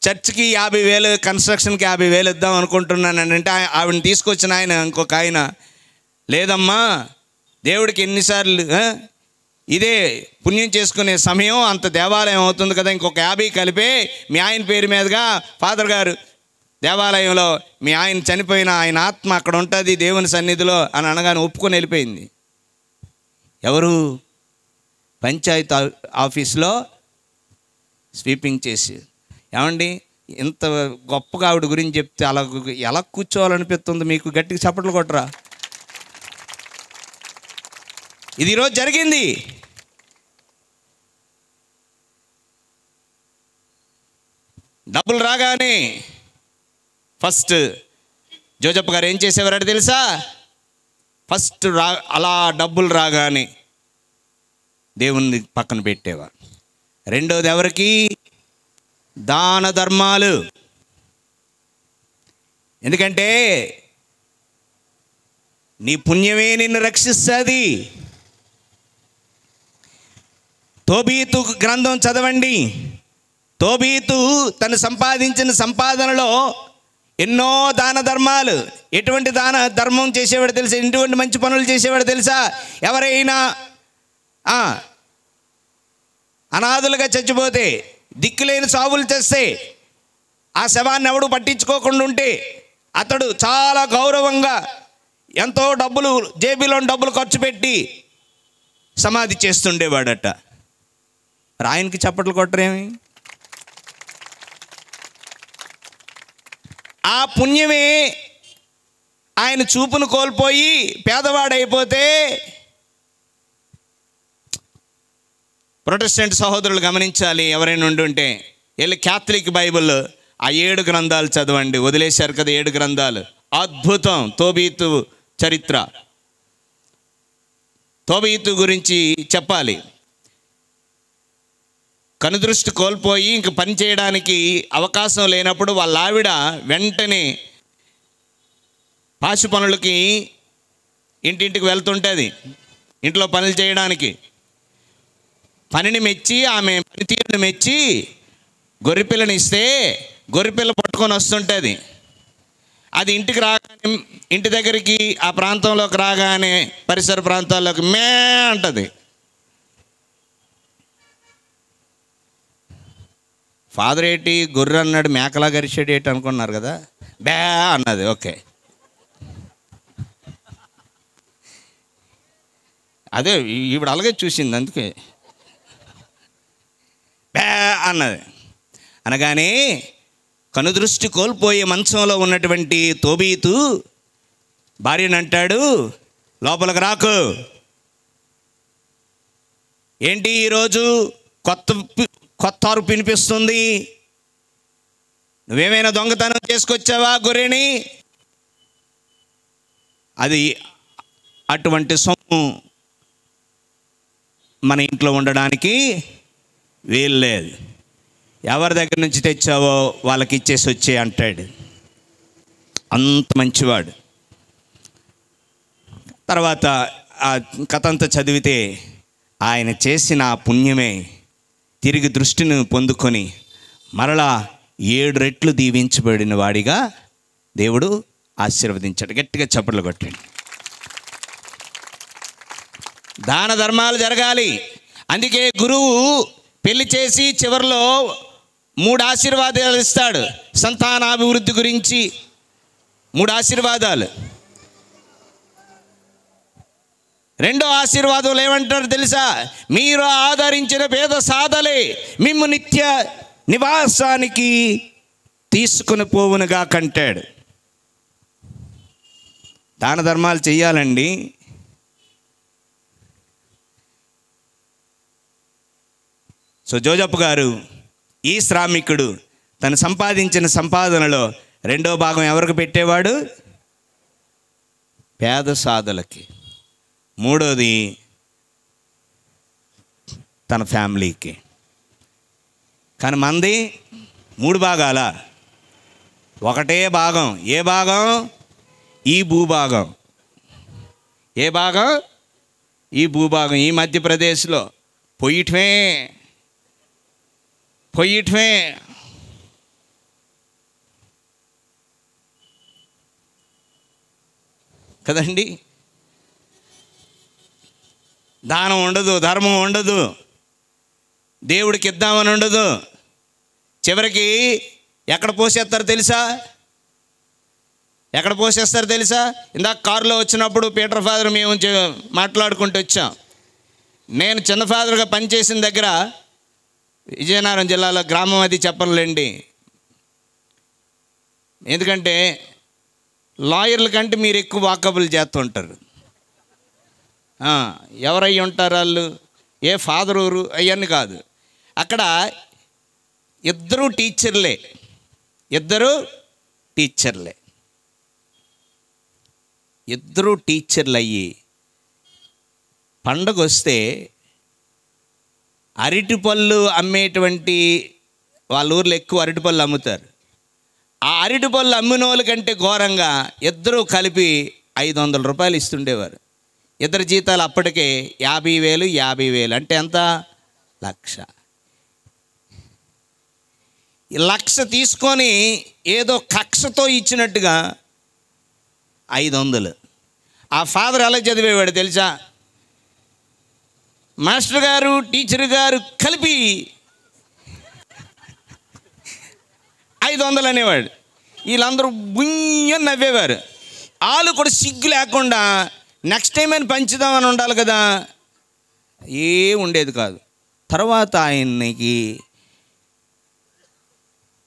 చర్చ్కి 50,000, కన్స్ట్రక్షన్కి 50,000 ఇద్దాం అనుకుంటున్నాను అంటే ఆవిడని తీసుకొచ్చిన ఆయన, ఇంకొక ఆయన, లేదమ్మా దేవుడికి ఎన్నిసార్లు ఇదే పుణ్యం చేసుకునే సమయం, అంత దేవాలయం అవుతుంది కదా, ఇంకొక 50 కలిపే మీ ఆయన పేరు మీదుగా ఫాదర్ గారు దేవాలయంలో మీ ఆయన చనిపోయిన ఆయన ఆత్మ అక్కడ ఉంటుంది దేవుని సన్నిధిలో అని అనగానే ఒప్పుకొని వెళ్ళిపోయింది. ఎవరు? పంచాయత్ ఆఫీస్లో స్వీపింగ్ చేసి. ఏమండి, ఇంత గొప్పగా ఆవిడ గురించి చెప్తే అలా ఎలా కూర్చోవాలనిపిస్తుంది మీకు? గట్టిగా చప్పట్లు కొట్టరా. ఇది ఈరోజు జరిగింది. డబ్బులు రాగానే ఫస్ట్ జోజప్ప గారు ఏం చేసేవారంటే తెలుసా? ఫస్ట్ అలా డబ్బులు రాగానే దేవుణ్ణి పక్కన పెట్టేవారు. రెండోది ఎవరికి? దాన ధర్మాలు. ఎందుకంటే నీ పుణ్యమే నిన్ను రక్షిస్తుంది. తోబీతు గ్రంథం చదవండి. తోబీతు తను సంపాదించిన సంపాదనలో ఎన్నో దాన ధర్మాలు. ఎటువంటి దాన ధర్మం చేసేవాడు తెలుసా? ఎటువంటి మంచి పనులు చేసేవాడు తెలుసా? ఎవరైనా అనాథులుగా చచ్చిపోతే, దిక్కులేని సావులు చేస్తే, ఆ శవాన్ని ఎవడు పట్టించుకోకుండా ఉంటే అతడు చాలా గౌరవంగా ఎంతో డబ్బులు, జేబీలోని డబ్బులు ఖర్చు పెట్టి సమాధి చేస్తుండేవాడట. ఆయనకి చప్పట్లు కొట్టరేమి? ఆ పుణ్యమే ఆయన చూపును కోల్పోయి పేదవాడైపోతే, ప్రొటెస్టెంట్ సహోదరులు గమనించాలి. ఎవరైనా ఉండుంటే వెళ్ళి క్యాథలిక్ బైబిల్ ఆ 7 గ్రంథాలు చదవండి. వదిలేశారు కదా 7 గ్రంథాలు. అద్భుతం. తోబీతు చరిత్ర, తోబీతు గురించి చెప్పాలి. కనుదృష్టి కోల్పోయి ఇంక పని చేయడానికి అవకాశం లేనప్పుడు వాళ్ళ ఆవిడ వెంటనే పాశు పనులకి ఇంటింటికి వెళ్తుంటుంది ఇంట్లో పనులు చేయడానికి. పనిని మెచ్చి, ఆమె పనితీరుని మెచ్చి గొర్రెపిల్లని ఇస్తే గొర్రెపిల్ల పట్టుకొని వస్తుంటుంది. అది ఇంటికి రాగానే, ఇంటి దగ్గరికి ఆ ప్రాంతంలోకి రాగానే పరిసర ప్రాంతాల్లోకి మే అంటది. ఫాదర్ ఏంటి గొర్రె అన్నాడు, మేకలా గరిచాడు ఏంటి అనుకున్నారు కదా. బ్యా అన్నది. ఓకే, అదే ఈవిడ అలాగే చూసింది, అందుకే బ్యా అన్నది. అనగానే కనుదృష్టి కోల్పోయే మంచంలో ఉన్నటువంటి తోబీతు భార్యను అంటాడు, లోపలికి రాకు. ఏంటి ఈరోజు కొత్త అరుపు వినిపిస్తుంది? నువ్వేమైనా దొంగతనం చేసుకొచ్చావా గొర్రెని? అది అటువంటి సొమ్ము మన ఇంట్లో ఉండడానికి వీలు లేదు. ఎవరి దగ్గర నుంచి తెచ్చావో వాళ్ళకి ఇచ్చేసి వచ్చే అంటాడు. అంత మంచివాడు. తర్వాత ఆ కథ అంతా చదివితే ఆయన చేసిన ఆ పుణ్యమే తిరిగి దృష్టిని పొందుకొని మరలా 7 రెట్లు దీవించబడిన వాడిగా దేవుడు ఆశీర్వదించాడు. గట్టిగా చప్పట్లు కొట్టండి. దాన ధర్మాలు జరగాలి. అందుకే గురువు పెళ్లి చేసి చివరిలో 3 ఆశీర్వాదాలు ఇస్తాడు. సంతానాభివృద్ధి గురించి 3 ఆశీర్వాదాలు. రెండో ఆశీర్వాదం ఏమంటారు తెలుసా? మీరు ఆదరించిన పేద సాధలే మిమ్ము నిత్య నివాసానికి తీసుకుని పోవునుగా కంటాడు. దాన ధర్మాలు చెయ్యాలండి. సో జోజప్ప గారు, ఈ శ్రామికుడు తను సంపాదించిన సంపాదనలో 2వ భాగం ఎవరికి పెట్టేవాడు? పేద సాధలకి. 3వది తన ఫ్యామిలీకి. కానీ మంది 3 భాగాల, ఒకటే భాగం. ఏ భాగం? ఈ భూభాగం. ఏ భాగం? ఈ భూభాగం. ఈ మధ్యప్రదేశ్లో పొయ్యిటమే కదండి. దానం ఉండదు, ధర్మం ఉండదు, దేవుడికి ఇద్దామని ఉండదు. చివరికి ఎక్కడ పోసేస్తారు తెలుసా? ఎక్కడ పోసేస్తారు తెలుసా? ఇందాక కారులో వచ్చినప్పుడు పీటర్ ఫాదర్ మేము మాట్లాడుకుంటూ వచ్చాం. నేను చిన్న ఫాదర్గా పనిచేసిన దగ్గర విజయనగరం జిల్లాలో గ్రామం అది చెప్పనులేండి, ఎందుకంటే లాయర్ల కంటే మీరు ఎక్కువ వాకబుల్ చేస్తుంటారు. ఎవరై ఉంటారు వాళ్ళు? ఏ ఫాదర్ ఊరు అవన్నీ కాదు. అక్కడ ఇద్దరు టీచర్లే. ఇద్దరు టీచర్లు అయ్యి పండగ వస్తే అరటిపళ్ళు అమ్మేటువంటి వాళ్ళ ఊర్లో ఎక్కువ అరటిపళ్ళు అమ్ముతారు. ఆ అరటిపళ్ళు అమ్మిన వాళ్ళ కంటే ఘోరంగా ఇద్దరూ కలిపి 500 రూపాయలు ఇస్తుండేవారు. ఇద్దరు జీతాలు అప్పటికే 50,000 అంటే ఎంత? 1,00,000. ఈ 1,00,000 తీసుకొని ఏదో కక్షతో ఇచ్చినట్టుగా 500. ఆ ఫాదర్ ఎలా చదివేవాడు తెలుసా? మాస్టర్ గారు టీచర్ గారు కలిపి 500 అనేవాడు. వీళ్ళందరూ బుయ్యని నవ్వేవారు. వాళ్ళు కూడా సిగ్గు లేకుండా నెక్స్ట్ టైం అని పంచుదామని ఉండాలి కదా, ఉండేది కాదు. తర్వాత ఆయనకి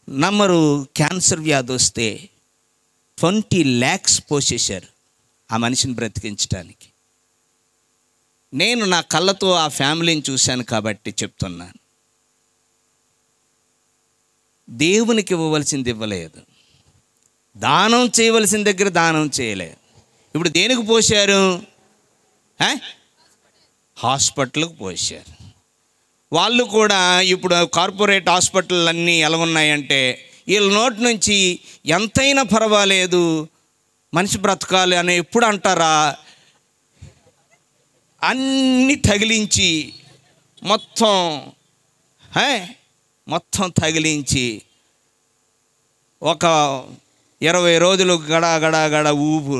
నమ్మరు క్యాన్సర్ వ్యాధి వస్తే 20 lakhs పోసేశారు ఆ మనిషిని బ్రతికించడానికి. నేను నా కళ్ళతో ఆ ఫ్యామిలీని చూశాను కాబట్టి చెప్తున్నాను. దేవునికి ఇవ్వవలసింది ఇవ్వలేదు, దానం చేయవలసిన దగ్గర దానం చేయలేదు. ఇప్పుడు దేనికి పోశారు? హాస్పిటల్కి పోశారు. వాళ్ళు కూడా ఇప్పుడు కార్పొరేట్ హాస్పిటల్ అన్నీ ఎలా ఉన్నాయంటే వీళ్ళ నోటి నుంచి ఎంతైనా పర్వాలేదు మనిషి బ్రతకాలి అని ఎప్పుడు అంటారా? అన్నీ తగిలించి మొత్తం తగిలించి ఒక 20 రోజులు గడ ఊపు.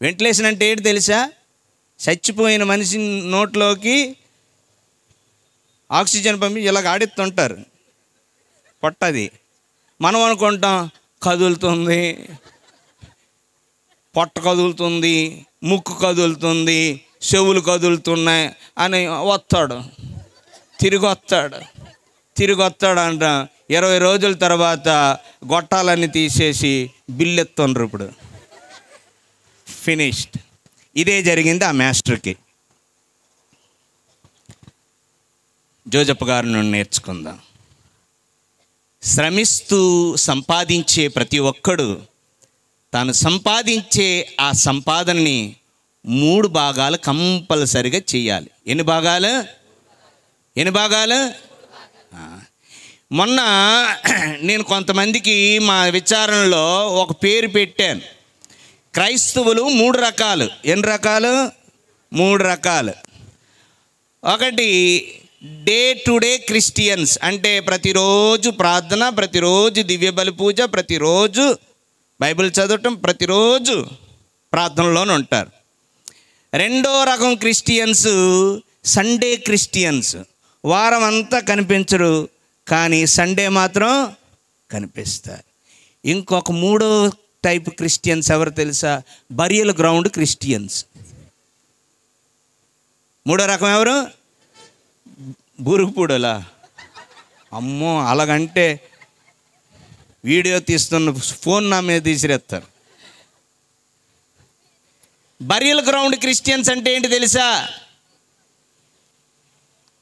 వెంటిలేషన్ అంటే ఏంటి తెలుసా? చచ్చిపోయిన మనిషి నోట్లోకి ఆక్సిజన్ పంపి ఇలాగ ఆడిస్తుంటారు పొట్టది. మనం అనుకుంటాం కదులుతుంది, పొట్ట కదులుతుంది, ముక్కు కదులుతుంది, చెవులు కదులుతున్నాయి అని తిరిగి వస్తాడు అంట. 20 రోజుల తర్వాత గొట్టాలన్నీ తీసేసి బిల్లు ఎత్తుండ్రు. ఇప్పుడు ఫినిష్డ్. ఇదే జరిగింది ఆ మాస్టర్కి. జోజప్ప గారి నుండి నేర్చుకుందాం. శ్రమిస్తూ సంపాదించే ప్రతి ఒక్కడు తాను సంపాదించే ఆ సంపాదనని 3 భాగాలు కంపల్సరిగా చేయాలి. ఎన్ని భాగాలు? మొన్న నేను కొంతమందికి మా విచారణలో ఒక పేరు పెట్టాను. క్రైస్తవులు 3 రకాలు. ఎన్ని రకాలు? 3 రకాలు. ఒకటి డే టు డే క్రిస్టియన్స్, అంటే ప్రతిరోజు ప్రార్థన, ప్రతిరోజు దివ్య బలి పూజ, ప్రతిరోజు బైబిల్ చదవటం, ప్రతిరోజు ప్రార్థనలోనే ఉంటారు. రెండో రకం క్రిస్టియన్స్ సండే క్రిస్టియన్స్. వారం అంతా కనిపించరు కానీ సండే మాత్రం కనిపిస్తారు. ఇంకొక 3వ టైప్ క్రిస్టియన్స్ ఎవరు తెలుసా? Burial ground Christians. 3వ రకం ఎవరు? బురుగుపూడలా. అమ్మో, అలాగంటే వీడియో తీస్తున్న ఫోన్ నా మీద తీసిరేస్తారు. బరియల్ గ్రౌండ్ క్రిస్టియన్స్ అంటే ఏంటి తెలుసా?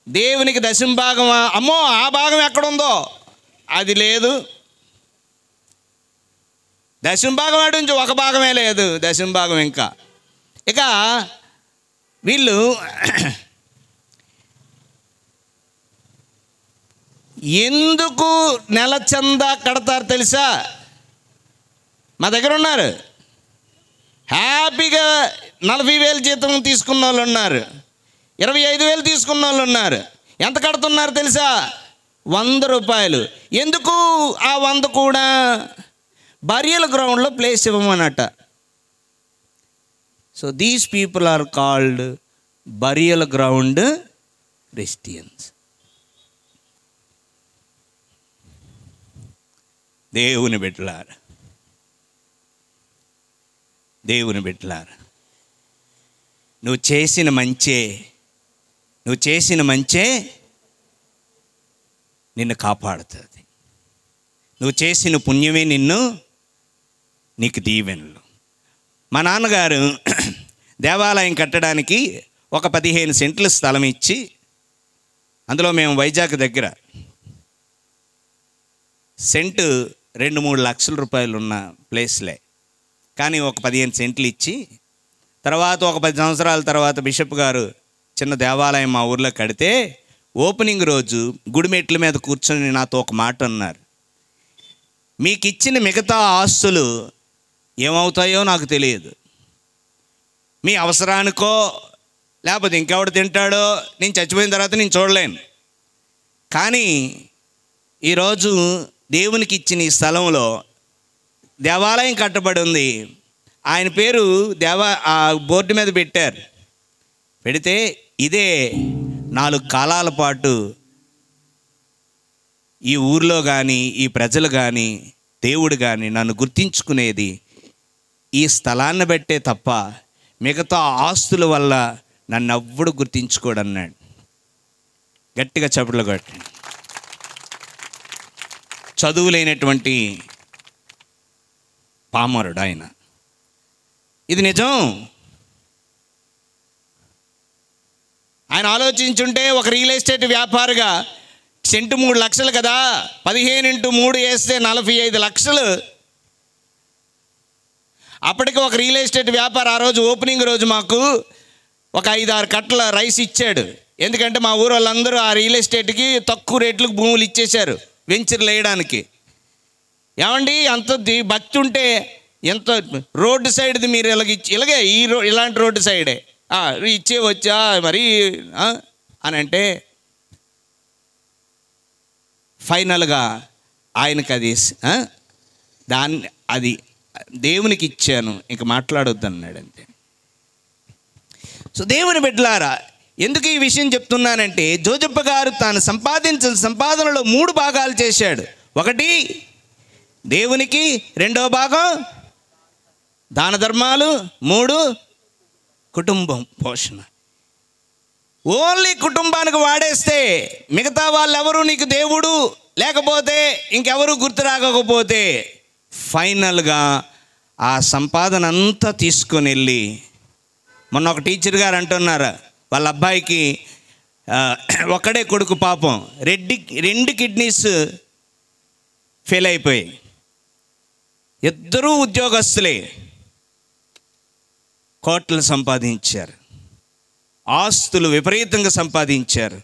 దేవునికి దశమ భాగం, అమ్మో ఆ భాగం ఎక్కడుందో అది లేదు. దశమ భాగం ఆడించి ఒక భాగమే లేదు, దశమ భాగం ఇంకా. ఇక వీళ్ళు ఎందుకు నెల చందా కడతారు తెలుసా? మా దగ్గర ఉన్నారు, హ్యాపీగా 40,000 జీతం తీసుకున్న వాళ్ళు ఉన్నారు, 25,000 తీసుకున్న వాళ్ళు ఉన్నారు. ఎంత కడుతున్నారు తెలుసా? 100 రూపాయలు. ఎందుకు ఆ 100 కూడా? బరియల్ గ్రౌండ్లో ప్లేస్ ఇవ్వమన్నట. So these people are called burial ground Christians. దేవుని బిడ్డలారా, దేవుని బిడ్డలారా, నువ్వు చేసిన మంచే నిన్ను కాపాడుతుంది. నువ్వు చేసిన పుణ్యమే నీకు దీవెనలు. మా నాన్నగారు దేవాలయం కట్టడానికి ఒక 15 సెంట్ల స్థలం ఇచ్చి, అందులో మేము వైజాగ్ దగ్గర సెంటు 2-3 లక్షల రూపాయలు ఉన్న ప్లేస్లే, కానీ ఒక 15 సెంట్లు ఇచ్చి, తర్వాత ఒక 10 సంవత్సరాల తర్వాత బిషప్ గారు చిన్న దేవాలయం మా ఊర్లో కడితే ఓపెనింగ్ రోజు గుడిమెట్ల మీద కూర్చొని నాతో ఒక మాట అన్నారు, మీకు ఇచ్చిన మిగతా ఆస్తులు ఏమవుతాయో నాకు తెలియదు, మీ అవసరానికో లేకపోతే ఇంకెవడు తింటాడో నేను చచ్చిపోయిన తర్వాత నేను చూడలేను, కానీ ఈరోజు దేవునికి ఇచ్చిన ఈ స్థలంలో దేవాలయం కట్టబడి ఉంది. ఆయన పేరు ఆ బోర్డు మీద పెట్టారు. పెడితే ఇదే 4 కాలాల పాటు ఈ ఊర్లో కానీ ఈ ప్రజలు కానీ దేవుడు కానీ నన్ను గుర్తించుకునేది ఈ స్థలాన్ని బట్టే తప్ప మిగతా ఆస్తుల వల్ల నన్ను ఎవ్వడు గుర్తించుకోడు అన్నాడు. గట్టిగా చప్పట్లు కొట్టి. చదువులేనటువంటి పామరుడు ఆయన. ఇది నిజం. ఆయన ఆలోచించుంటే ఒక రియల్ ఎస్టేట్ వ్యాపారిగా సెంటు 3 లక్షలు కదా, 15 × 3 వేస్తే 45 లక్షలు. అప్పటికి ఒక రియల్ ఎస్టేట్ వ్యాపారి ఆ రోజు ఓపెనింగ్ రోజు మాకు ఒక 5-6 కట్టల రైస్ ఇచ్చాడు. ఎందుకంటే మా ఊరు వాళ్ళందరూ ఆ రియల్ ఎస్టేట్కి తక్కువ రేట్లకు భూములు ఇచ్చేశారు వెంచర్లు వేయడానికి. ఏమండి అంత భక్తి ఉంటే ఎంత రోడ్డు సైడ్ది మీరు ఇలాగే ఇలాంటి రోడ్డు సైడే ఇచ్చే వచ్చా మరి అని అంటే ఫైనల్గా ఆయనకు అది దేవునికి ఇచ్చాను, ఇంక మాట్లాడొద్దు అన్నాడు అంతే. సో దేవుని బిడ్డలారా, ఎందుకు ఈ విషయం చెప్తున్నానంటే, జోజప్ప గారు తాను సంపాదించిన సంపాదనలో 3 భాగాలు చేశాడు. 1 దేవునికి, 2వ భాగం దాన ధర్మాలు, 3 కుటుంబం పోషణ. ఓన్లీ కుటుంబానికి వాడేస్తే మిగతా వాళ్ళెవరు నీకు దేవుడు లేకపోతే ఇంకెవరు గుర్తు రాకపోతే ఫైనల్గా ఆ సంపాదన అంతా తీసుకొని వెళ్ళి, మొన్న ఒక టీచర్ గారు అంటున్నారు వాళ్ళ అబ్బాయికి ఒక్కడే కొడుకు పాపం 2 కిడ్నీస్ ఫెయిల్ అయిపోయి, ఇద్దరూ ఉద్యోగస్తులే, కోట్లు సంపాదించారు, ఆస్తులు విపరీతంగా సంపాదించారు,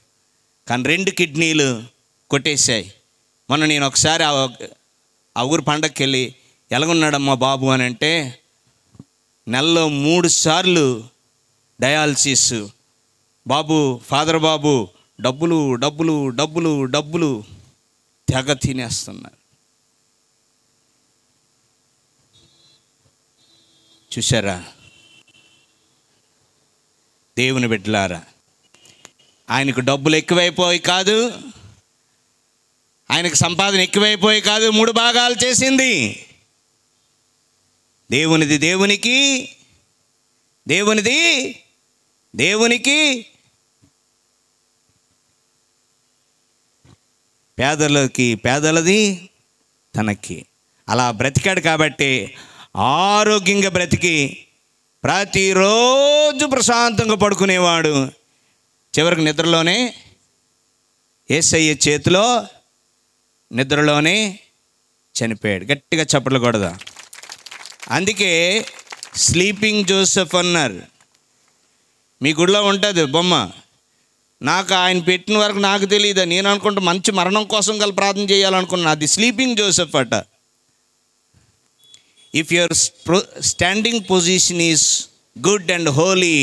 కానీ 2 కిడ్నీలు కొట్టేశాయి. మొన్న నేను ఒకసారి ఆ ఊరు పండగకి వెళ్ళి ఎలాగున్నాడమ్మా బాబు అని అంటే, నెలలో 3 సార్లు డయాలసిస్, బాబు ఫాదర్ బాబు డబ్బులు డబ్బులు డబ్బులు డబ్బులు తెగ తినేస్తున్నారు. చూసారా దేవుని బిడ్డలారా, ఆయనకు డబ్బులు ఎక్కువైపోయి కాదు, ఆయనకు సంపాదన ఎక్కువైపోయి కాదు 3 భాగాలు చేసింది. దేవునిది దేవునికి, దేవునిది దేవునికి, పేదలది తనకి. అలా బ్రతికాడు కాబట్టి ఆరోగ్యంగా బ్రతికి ప్రతిరోజు ప్రశాంతంగా పడుకునేవాడు. చివరికి నిద్రలోనే యేసయ్య చేతిలో నిద్రలోనే చనిపోయాడు. గట్టిగా చప్పట్లు కొడదా. అందుకే స్లీపింగ్ జోసెఫ్ అన్నారు. మీ గుడిలో ఉంటుంది బొమ్మ. నాకు ఆయన పెట్టిన వరకు నాకు తెలియదు, నేను అనుకుంటా మంచి మరణం కోసం గల ప్రార్థన చేయాలనుకున్నాను. అది స్లీపింగ్ జోసెఫ్ అట. If your standing position is good and holy,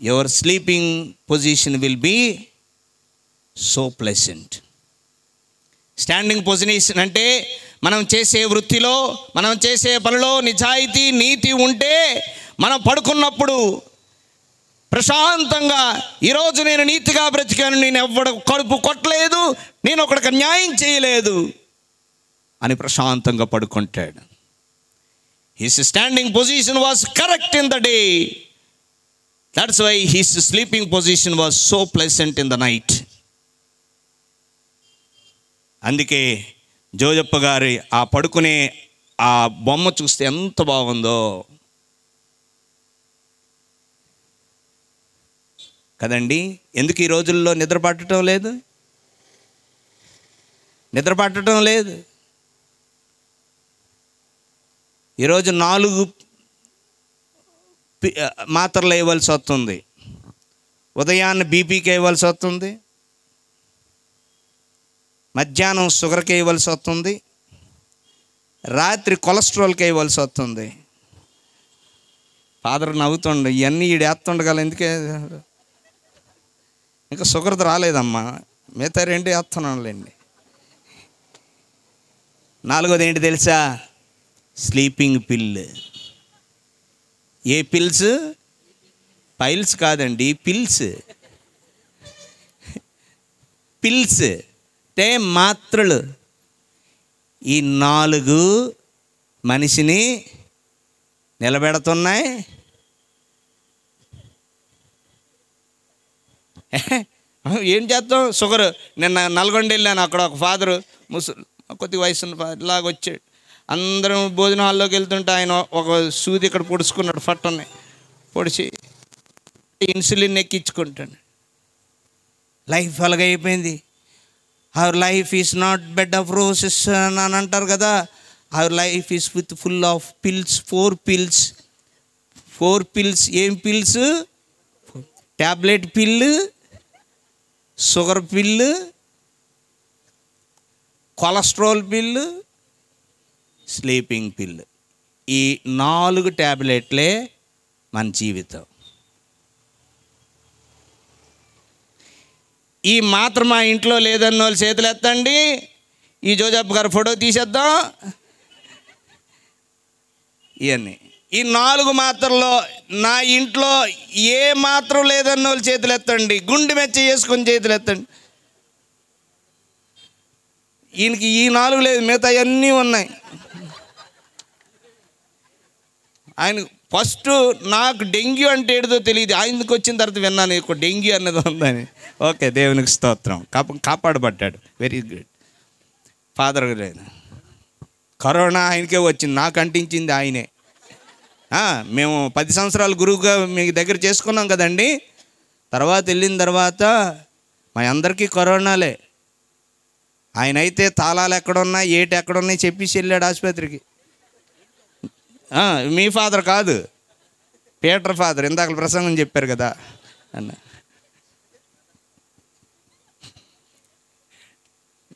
your sleeping position will be so pleasant. Standing position అంటే మనం చేసే వృత్తిలో, మనం చేసే పనిలో నిజాయితీ నీతి ఉంటే మనం పడుకున్నప్పుడు ప్రశాంతంగా, ఈరోజు నేను నీతిగా బ్రతికాను, నేను ఎవడు కడుపు కొట్టలేదు, నేను ఒకడికి న్యాయం చేయలేదు అని ప్రశాంతంగా పడుకుంటాడు. His standing position was correct in the day. That's why his sleeping position was so pleasant in the night. అందుకే జోజప్ప గారి ఆ పడుకునే ఆ బొమ్మ చూస్తే ఎంత బాగుందో కదండి. ఎందుకు ఈ రోజుల్లో నిద్ర పట్టడం లేదు? నిద్ర పట్టడం లేదు. ఈరోజు 4 మాత్రలు వేయవలసి వస్తుంది. ఉదయాన్నే బీపీకి వేయవలసి వస్తుంది, మధ్యాహ్నం షుగర్కి వేయవలసి వస్తుంది, రాత్రి కొలెస్ట్రాల్కి వేయవలసి వస్తుంది. ఫాదర్ నవ్వుతుండే, ఇవన్నీ వేస్తుండగల ఎందుకే, ఇంకా షుగర్ది రాలేదమ్మా, మిగతా 2 వేస్తున్నానులేండి. 4వది ఏంటి తెలుసా? స్లీపింగ్ పిల్. ఏ పిల్స్? పైల్స్ కాదండి, పిల్స్. పిల్స్ అంటే మాత్రలు. ఈ 4 మనిషిని నిలబెడుతున్నాయి. ఏం చేస్తాం? షుగర్. నిన్న నల్గొండ వెళ్ళాను, అక్కడ ఒక ఫాదరు కొద్ది వయసు ఇలాగ వచ్చాడు. అందరం భోజన హాల్లోకి వెళ్తుంటే ఆయన ఒక సూది ఇక్కడ పొడుచుకున్నాడు, ఫట్టని పొడిచి ఇన్సులిన్ ఎక్కించుకుంటాడు. లైఫ్ అలాగైపోయింది. Our life is not bed of roses అని అంటారు కదా. Our life is with full of pills. 4 pills. 4 pills. ఏం pills? Tablet pill, sugar pill, cholesterol pill, sleeping pill. ఈ 4 ట్యాబ్లెట్లే మన జీవితం. ఈ మాత్రం మా ఇంట్లో లేదన్న వాళ్ళు చేతులు ఎత్తండి. ఈ జోజప్ప గారు ఫోటో తీసేద్దాం. ఇవన్నీ ఈ 4 మాత్రల్లో నా ఇంట్లో ఏ మాత్రం లేదన్న వాళ్ళు చేతులు ఎత్తండి. గుండె మెచ్చ చేసుకొని చేతులు ఎత్తండి. ఈయనకి ఈ 4 లేదు, మిగతా అన్నీ ఉన్నాయి. ఆయన ఫస్ట్ నాకు డెంగ్యూ అంటే ఏదో తెలియదు, ఆయనకు వచ్చిన తర్వాత విన్నాను ఎక్కువ డెంగ్యూ అన్నది ఉందని. ఓకే, దేవునికి స్తోత్రం. కాపాడబడ్డాడు. Very good. ఫాదర్ లేదు, కరోనా ఆయనకే వచ్చింది, నాకు అంటించింది ఆయనే. మేము 10 సంవత్సరాలు గురువుగా మీ దగ్గర చేసుకున్నాం కదండి. తర్వాత వెళ్ళిన తర్వాత మా అందరికీ కరోనాలే. ఆయన అయితే తాళాలు ఎక్కడున్నాయి, ఏటి ఎక్కడున్నాయి చెప్పేసి వెళ్ళాడు ఆసుపత్రికి. మీ ఫాదర్ కాదు, పీటర్ ఫాదర్, ఇందాక ప్రసంగం చెప్పారు కదా అన్న.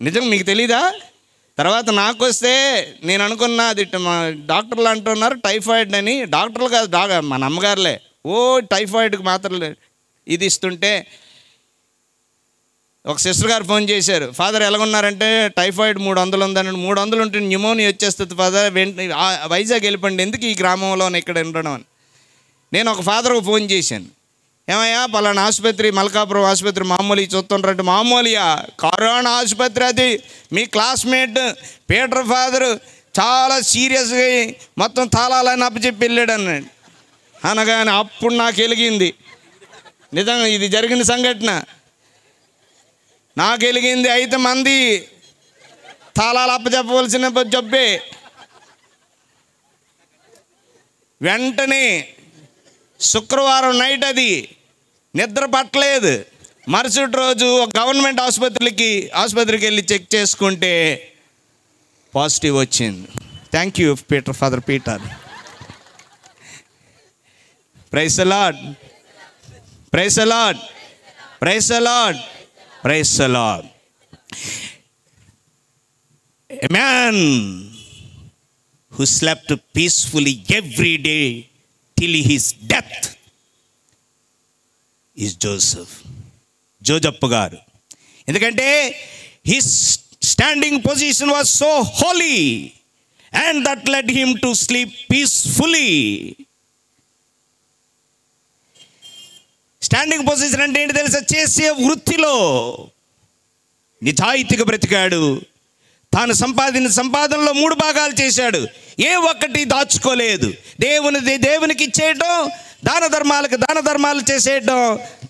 నిజం మీకు తెలీదా? తర్వాత నాకు వస్తే నేను అనుకున్నా అది మా డాక్టర్లు అంటున్నారు టైఫాయిడ్ అని. డాక్టర్లు కాదు, మన అమ్మగారులే టైఫాయిడ్కి మాత్రలు ఇది ఇస్తుంటే ఒక సిస్టర్ గారు ఫోన్ చేశారు. ఫాదర్ ఎలాగున్నారంటే టైఫాయిడ్ 300 ఉందని. 300 ఉంటే న్యూమోనియా వచ్చేస్తుంది ఫాదర్, వైజాగ్ వెళ్ళిపోండి, ఎందుకు ఈ గ్రామంలోనే ఇక్కడ ఉండడం అని. నేను ఒక ఫాదర్కు ఫోన్ చేశాను. ఏమయ్యా పలానా ఆసుపత్రి, మల్కాపురం ఆసుపత్రి మామూలు చూస్తుంటారంటే, మామూలుగా కరోనా ఆసుపత్రి అది, మీ క్లాస్మేట్ పీటర్ ఫాదరు చాలా సీరియస్గా మొత్తం తాళాలని అప్పచెప్పి వెళ్ళాడు అన్నాడు. అనగానే అప్పుడు నాకు వెలిగింది, నిజంగా ఇది జరిగిన సంఘటన నాకు వెలిగింది. 5 మంది తాళాలు అప్పచెప్పవలసిన జబ్బే. వెంటనే శుక్రవారం నైట్ అది నిద్ర పట్టలేదు. మరుసటి రోజు గవర్నమెంట్ ఆసుపత్రికి వెళ్ళి చెక్ చేసుకుంటే పాజిటివ్ వచ్చింది. Thank you Peter, father Peter. Praise the lord, praise the lord, praise the lord, praise the Lord. A man who slept peacefully every day till his death is Joseph. Jojappa గారు. ఎందుకంటే his standing position was so holy and that led him to sleep peacefully. Standing position అంటే ఏంటి తెలుసా? చేసే వృత్తిలో నిజాయితీగా బ్రతికాడు, తాను సంపాదనలో 3 భాగాలు చేశాడు. ఏ ఒక్కటి దాచుకోలేదు. దేవునికి ఇచ్చేయటం, దాన ధర్మాలు చేసేయటం,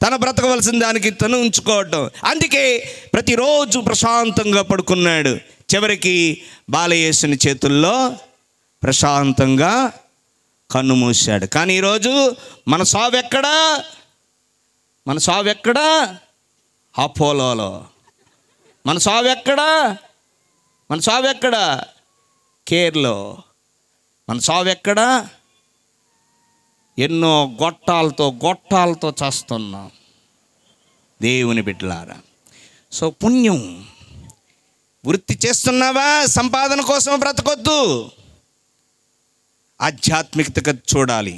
తన బ్రతకవలసిన దానికి తను ఉంచుకోవటం. అందుకే ప్రతిరోజు ప్రశాంతంగా పడుకున్నాడు. చివరికి బాలయేసుని చేతుల్లో ప్రశాంతంగా కన్ను మూశాడు. కానీ ఈరోజు మన సావెక్కడా? అపోలోలో. మన సావెక్కడా? కేర్లో. మన సావెక్కడా? ఎన్నో గొట్టాలతో చేస్తున్నాం దేవుని బిడ్డలారా. సో పుణ్యం వృత్తి చేస్తున్నావా? సంపాదన కోసం బ్రతకొద్దు, ఆధ్యాత్మికతగా చూడాలి,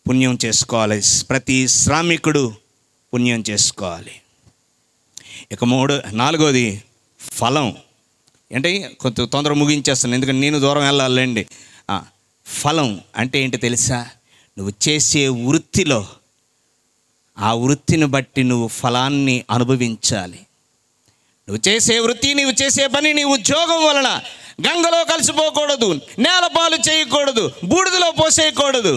పుణ్యం చేసుకోవాలి. ప్రతి శ్రామికుడు పుణ్యం చేసుకోవాలి. ఇక 4వది ఫలం. అంటే కొంచెం తొందరగా ముగించేస్తాను, ఎందుకంటే నేను దూరం వెళ్ళాలండి. ఫలం అంటే ఏంటి తెలుసా? నువ్వు చేసే వృత్తిలో ఆ వృత్తిని బట్టి నువ్వు ఫలాన్ని అనుభవించాలి. నువ్వు చేసే వృత్తి, నువ్వు చేసే పని, నీ ఉద్యోగం వలన గంగలో కలిసిపోకూడదు, నేలపాలు చేయకూడదు, బూడిదలో పోసేయకూడదు.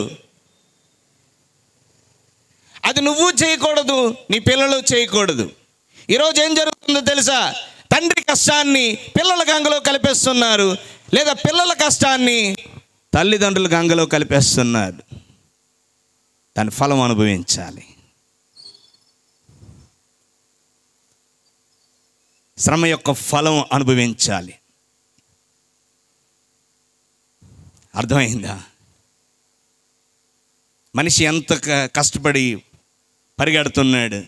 అది నువ్వు చేయకూడదు, నీ పిల్లలు చేయకూడదు. ఈరోజు ఏం జరుగుతుందో తెలుసా? తండ్రి కష్టాన్ని పిల్లల గంగలో కలిపేస్తున్నారు, లేదా పిల్లల కష్టాన్ని తల్లిదండ్రుల గంగలో కలిపేస్తున్నారు. దాని ఫలం అనుభవించాలి. శ్రమ యొక్క ఫలం అనుభవించాలి. అర్థమైందా? మనిషి ఎంత కష్టపడి పరిగెడుతున్నాడు.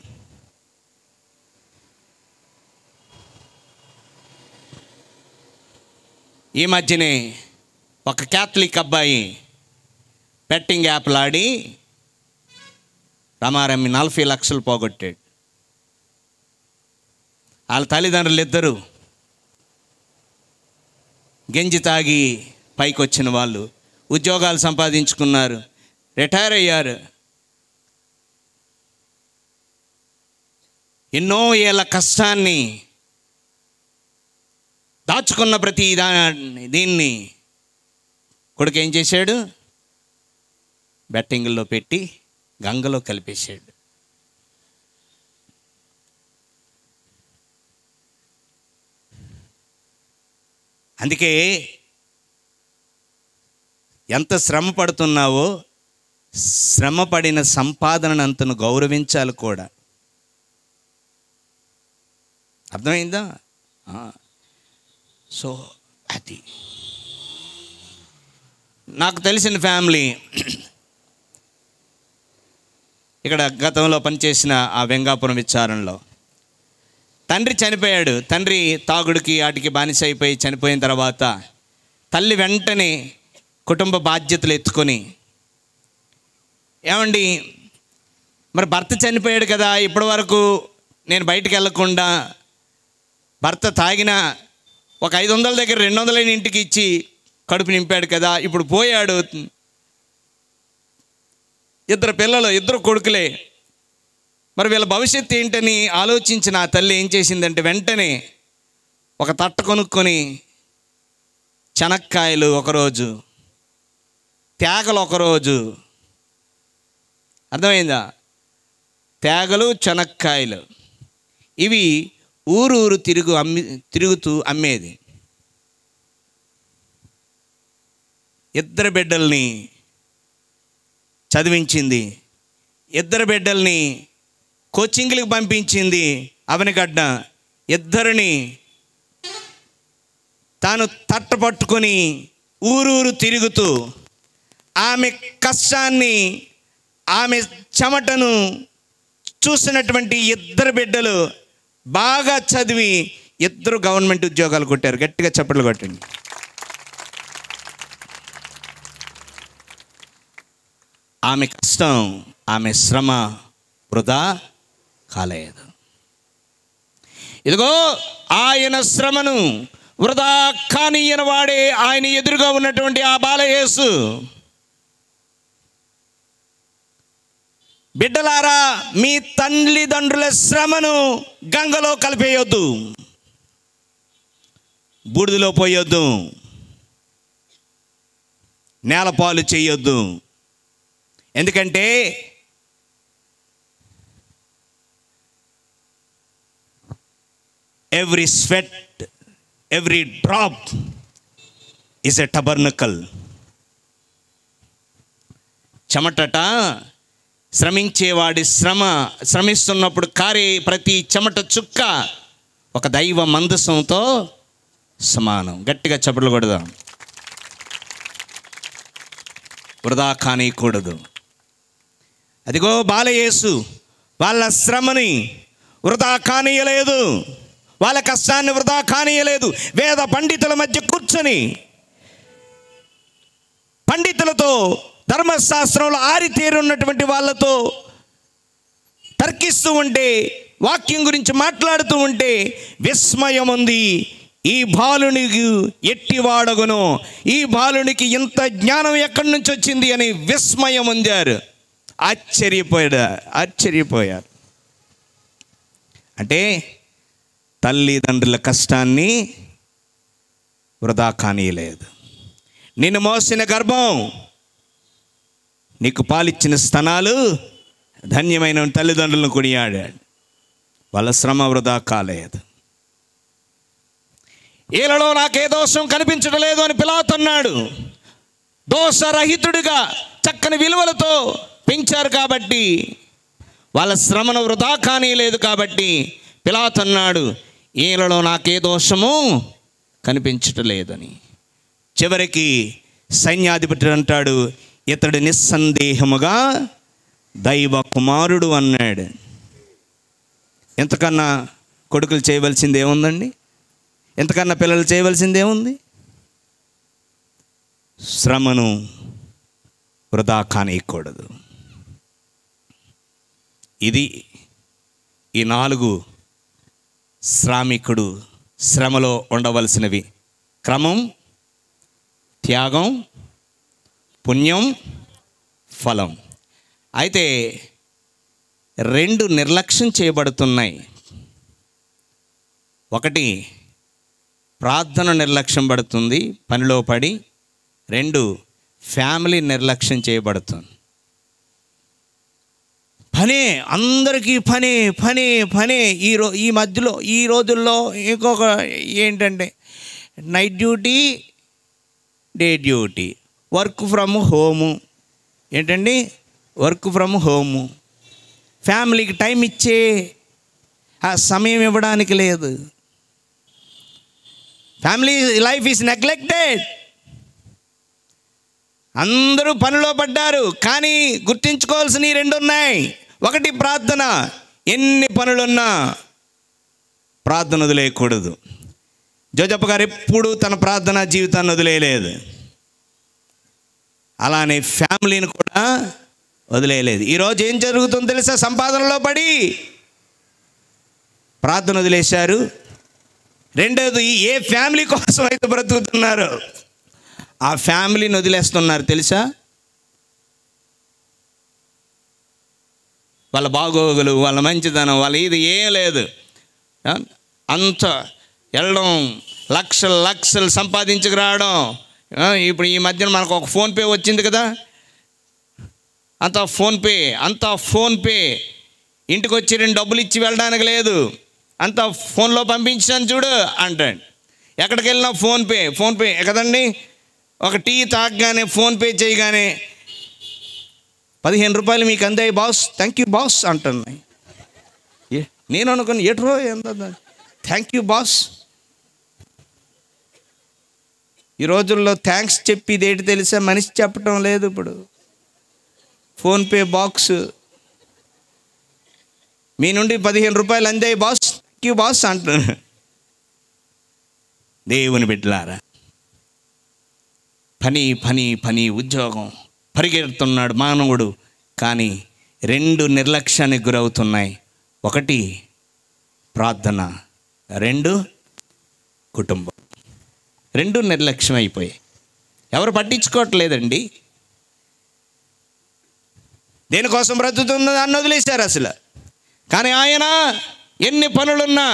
ఈ మధ్యనే ఒక క్యాథలిక్ అబ్బాయి బెట్టింగ్ యాప్లు ఆడి రమారమ్మి 40 లక్షలు పోగొట్టాడు. వాళ్ళ తల్లిదండ్రులు ఇద్దరు గంజి తాగి పైకి వచ్చిన వాళ్ళు, ఉద్యోగాలు సంపాదించుకున్నారు, రిటైర్ అయ్యారు. ఎన్నో ఏళ్ళ కష్టాన్ని దాచుకున్న ప్రతి దీన్ని కొడుకు ఏం చేశాడు? బెట్టింగ్లో పెట్టి గంగలో కలిపేశాడు. అందుకే ఎంత శ్రమ పడుతున్నావో శ్రమ పడిన సంపాదనను అంతను గౌరవించాలి కూడా. అర్థమైందా? సో అది నాకు తెలిసిన ఫ్యామిలీ, ఇక్కడ గతంలో పనిచేసిన ఆ వెంగాపురం విచారణలో తండ్రి చనిపోయాడు. తండ్రి తాగుడికి వాటికి బానిస అయిపోయి చనిపోయిన తర్వాత తల్లి వెంటనే కుటుంబ బాధ్యతలు ఎత్తుకొని, ఏమండి మరి భర్త చనిపోయాడు కదా, ఇప్పటి వరకు నేను బయటికి వెళ్ళకుండా భర్త తాగిన ఒక 500 దగ్గర 200 ఇంటికి ఇచ్చి కడుపు నింపాడు కదా, ఇప్పుడు పోయాడు, 2 పిల్లలు 2 కొడుకులే, మరి వీళ్ళ భవిష్యత్తు ఏంటని ఆలోచించిన ఆ తల్లి ఏం చేసిందంటే వెంటనే ఒక తట్ట కొనుక్కొని చెనక్కాయలు ఒకరోజు, తేగలు ఒకరోజు, అర్థమైందా? తేగలు చెనక్కాయలు ఇవి ఊరు తిరుగుతూ అమ్మేది. 2 బిడ్డల్ని చదివించింది, 2 బిడ్డల్ని కోచింగ్లకు పంపించింది. అవనిగడ్డ 2 తాను తట్ట పట్టుకొని ఊరూరు తిరుగుతూ ఆమె కష్టాన్ని, ఆమె చెమటను చూసినటువంటి 2 బిడ్డలు బాగా చదివి 2 గవర్నమెంట్ ఉద్యోగాలు కొట్టారు. గట్టిగా చప్పట్లు కొట్టండి. ఆమె కష్టం, ఆమె శ్రమ వృధా కాలేదు. ఇదిగో ఆయన శ్రమను వృధా కానియని వాడే ఆయన ఎదురుగా ఉన్నటువంటి ఆ బాలయేసు. బిడ్డలారా, మీ తల్లిదండ్రుల శ్రమను గంగలో కలిపేయొద్దు. బూడిదలో పోయొద్దు, నేలపాలు చేయొద్దు. ఎందుకంటే every sweat, every drop is a tabernacle. చెమటట శ్రమించేవాడి శ్రమిస్తున్నప్పుడు కారే ప్రతి చెమట చుక్క ఒక దైవ మందసంతో సమానం. గట్టిగా చప్పట్లు కొడదాం. వృధా కానీయకూడదు. అదిగో బాలయేసు వాళ్ళ శ్రమని వృధా కానీయలేదు, వాళ్ళ కష్టాన్ని వృధా కానీయలేదు. వేద పండితుల మధ్య కూర్చొని పండితులతో, ధర్మశాస్త్రంలో ఆరితేరున్నటువంటి వాళ్ళతో తర్కిస్తూ ఉంటే, వాక్యం గురించి మాట్లాడుతూ ఉంటే విస్మయం ఉంది. ఈ బాలునికి ఎట్టివాడగును, ఈ బాలునికి ఇంత జ్ఞానం ఎక్కడి నుంచి వచ్చింది అని విస్మయం పొందారు, ఆశ్చర్యపోయారు. అంటే తల్లిదండ్రుల కష్టాన్ని వృధా కానీయలేదు. నిన్ను మోసిన గర్భం, నీకు పాలిచ్చిన స్తనాలు ధన్యమైన తల్లిదండ్రులను కొనియాడాడు. వాళ్ళ శ్రమ వృధా కాలేదు. ఈలలో నాకే దోషం కనిపించడం లేదు అని పిలాతు అన్నాడు. దోషరహితుడిగా చక్కని విలువలతో పెంచారు కాబట్టి, వాళ్ళ శ్రమను వృధా కానీయలేదు కాబట్టి పిలాతు అన్నాడు, ఈలలో నాకే దోషము కనిపించటం లేదని. చివరికి సైన్యాధిపతి అంటాడు, ఇతడు నిస్సందేహముగా దైవ కుమారుడు అన్నాడు. ఎంతకన్నా కొడుకులు చేయవలసింది ఏముందండి? ఎంతకన్నా పిల్లలు చేయవలసింది ఏముంది? శ్రమను వృధా కానీయకూడదు. ఇది ఈ 4 శ్రామికుడు శ్రమలో ఉండవలసినవి: క్రమం, త్యాగం, పుణ్యం, ఫలం. అయితే 2 నిర్లక్ష్యం చేయబడుతున్నాయి. ఒకటి ప్రార్థన నిర్లక్ష్యం పడుతుంది పనిలో పడి. 2 ఫ్యామిలీ నిర్లక్ష్యం చేయబడుతుంది. పనే, అందరికీ పనే పనే పనే. ఈ మధ్యలో ఈ రోజుల్లో ఇంకొక ఏంటంటే night duty, day duty, work from home. ఏంటండి? Work from home. ఫ్యామిలీకి టైం ఇచ్చే ఆ సమయం ఇవ్వడానికి లేదు. Family life is neglected. అందరూ పనిలో పడ్డారు. కానీ గుర్తించుకోవాల్సిన 2 ఉన్నాయి. ఒకటి ప్రార్థన. ఎన్ని పనులున్నా ప్రార్థన వదిలేయకూడదు. జోజప్ప గారు ఎప్పుడూ తన ప్రార్థనా జీవితాన్ని వదిలేయలేదు. అలానే ఫ్యామిలీని కూడా వదిలేయలేదు. ఈరోజు ఏం జరుగుతుందో తెలుసా? సంపాదనలో పడి ప్రార్థన వదిలేశారు. రెండోది, ఏ ఫ్యామిలీ కోసం అయితే బ్రతుకుతున్నారో ఆ ఫ్యామిలీని వదిలేస్తున్నారు తెలుసా? వాళ్ళ బాగోగులు, వాళ్ళ మంచిదనం, వాళ్ళ ఇది ఏం లేదు. అంత వెళ్ళడం, లక్షలు సంపాదించుకురావడం. ఇప్పుడు ఈ మధ్యన మనకు ఒక ఫోన్పే వచ్చింది కదా, అంతా ఫోన్పే. ఇంటికి వచ్చి 2 డబ్బులు ఇచ్చి వెళ్ళడానికి లేదు, అంతా ఫోన్లో పంపించాను చూడు అంటాడు. ఎక్కడికి వెళ్ళినా ఫోన్పే కదండి. ఒక టీ తాగగానే ఫోన్పే చేయగానే 15 రూపాయలు మీకు అందాయి బాస్, థ్యాంక్ యూ బాస్ అంటున్నాయి. నేను అనుకుని ఎట్రో ఎంత థ్యాంక్ యూ బాస్. ఈ రోజుల్లో థ్యాంక్స్ చెప్పేది ఏంటి తెలుసా? మనిషి చెప్పటం లేదు. ఇప్పుడు ఫోన్పే బాక్స్ మీ నుండి 15 రూపాయలు అందాయి బాస్, థ్యాంక్ యూ బాస్ అంటున్నాను. దేవుని బిడ్డలారా, పని ఉద్యోగం పరిగెడుతున్నాడు మానవుడు. కానీ 2 నిర్లక్ష్యానికి గురవుతున్నాయి. ఒకటి ప్రార్థన, 2 కుటుంబం. 2 నిర్లక్ష్యం అయిపోయాయి. ఎవరు పట్టించుకోవట్లేదండి. దేనికోసం బ్రతుకుతుందో దాన్ని వదిలేశారు అసలు. కానీ ఆయన ఎన్ని పనులున్నా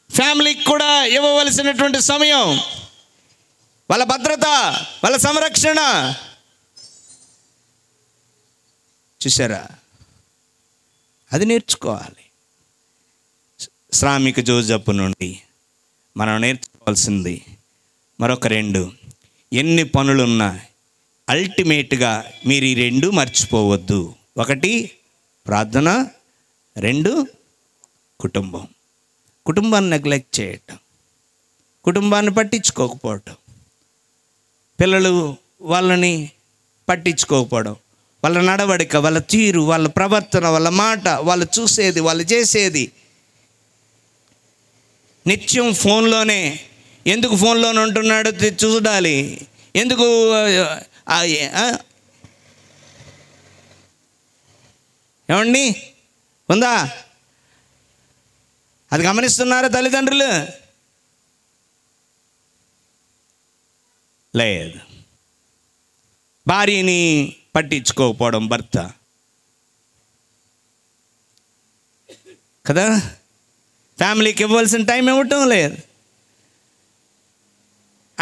ఫ్యామిలీకి కూడా ఇవ్వవలసినటువంటి సమయం, వాళ్ళ భద్రత, వాళ్ళ సంరక్షణ. చూసారా? అది నేర్చుకోవాలి. శ్రామిక జోజప్ప నుండి మనం నేర్చుకోవాల్సింది మరొక 2. ఎన్ని పనులున్నా అల్టిమేట్గా మీరు ఈ 2 మర్చిపోవద్దు. 1 ప్రార్థన, 2 కుటుంబం. కుటుంబాన్ని నెగ్లెక్ట్ చేయటం, కుటుంబాన్ని పట్టించుకోకపోవటం, పిల్లలు వాళ్ళని పట్టించుకోకపోవడం, వాళ్ళ నడవడిక, వాళ్ళ తీరు, వాళ్ళ ప్రవర్తన, వాళ్ళ మాట, వాళ్ళు చూసేది, వాళ్ళు చేసేది. నిత్యం ఫోన్లోనే. ఎందుకు ఫోన్లోనే ఉంటున్నాడో చూడాలి. ఎందుకు ఏమండి ఉందా? అది గమనిస్తున్నారా తల్లిదండ్రులు? లేదు. భార్యని పట్టించుకోకపోవడం భర్త కదా, ఫ్యామిలీకి ఇవ్వాల్సిన టైం ఇవ్వటం లేదు.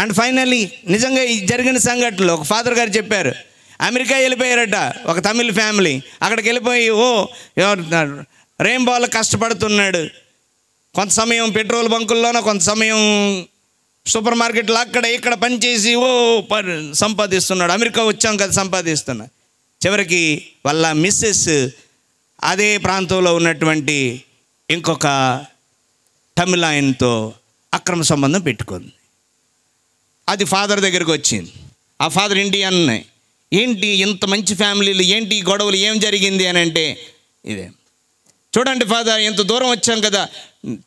అండ్ ఫైనల్లీ నిజంగా ఈ జరిగిన సంఘటనలో ఒక ఫాదర్ గారు చెప్పారు, అమెరికా వెళ్ళిపోయారట ఒక తమిళ్ ఫ్యామిలీ. అక్కడికి వెళ్ళిపోయి రెయిన్బోలో కష్టపడుతున్నాడు. కొంత సమయం పెట్రోల్ బంకుల్లోనో, కొంత సమయం సూపర్ మార్కెట్లో అక్కడ ఇక్కడ పనిచేసి సంపాదిస్తున్నాడు. అమెరికా వచ్చాం కదా సంపాదిస్తున్నాడు. చివరికి వాళ్ళ మిస్సెస్ అదే ప్రాంతంలో ఉన్నటువంటి ఇంకొక తమిళ ఆయనతో అక్రమ సంబంధం పెట్టుకుంది. అది ఫాదర్ దగ్గరికి వచ్చింది. ఆ ఫాదర్ ఇండియన్. ఏంటి ఇంత మంచి ఫ్యామిలీలు, ఏంటి గొడవలు, ఏం జరిగింది అని అంటే, ఇదే చూడండి ఫాదర్, ఇంత దూరం వచ్చాం కదా,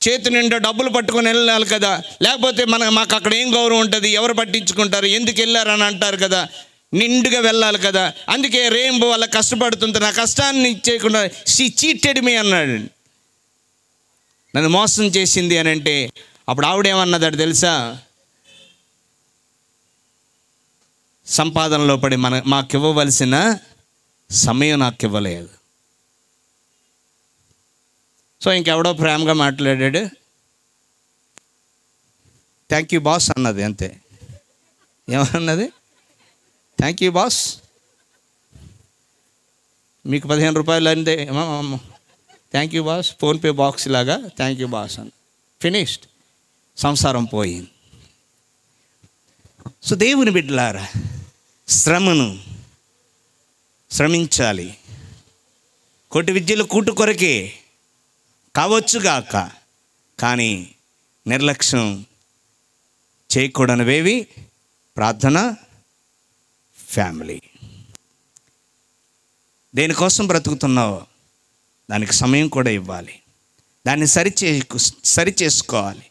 చేతి నిండా డబ్బులు పట్టుకొని వెళ్ళాలి కదా, లేకపోతే మాకు అక్కడ ఏం గౌరవం ఉంటుంది, ఎవరు పట్టించుకుంటారు, ఎందుకు వెళ్ళారని అంటారు కదా, నిండుగా వెళ్ళాలి కదా, అందుకే రెయిన్బో వాళ్ళ కష్టపడుతుంది, నా కష్టాన్ని ఇచ్చేయకుండా షీ చీటెడ్ మీ అన్నాడు. నన్ను మోసం చేసింది అని అంటే అప్పుడు ఆవిడేమన్నదాడు తెలుసా? సంపాదనలో పడి మాకు ఇవ్వవలసిన సమయం నాకు ఇవ్వలేదు. సో ఇంకెవడో ప్రేమగా మాట్లాడాడు, థ్యాంక్ యూ బాస్ అన్నది, అంతే. ఏమన్నది? థ్యాంక్ యూ బాస్, మీకు 15 రూపాయలు అంతే, thank you boss, PhonePe box లాగా థ్యాంక్ యూ బాస్ అని ఫినిష్డ్. సంసారం పోయింది. సో దేవుని బిడ్డలారా, శ్రమించాలి. కోటి విద్యలు కూటు కొరకే కావచ్చుగాక, కానీ నిర్లక్ష్యం చేయకూడనివేవి ప్రార్థన, ఫ్యామిలీ. దేనికోసం బ్రతుకుతున్నావో దానికి సమయం కూడా ఇవ్వాలి. దాన్ని సరి చేసుకోవాలి,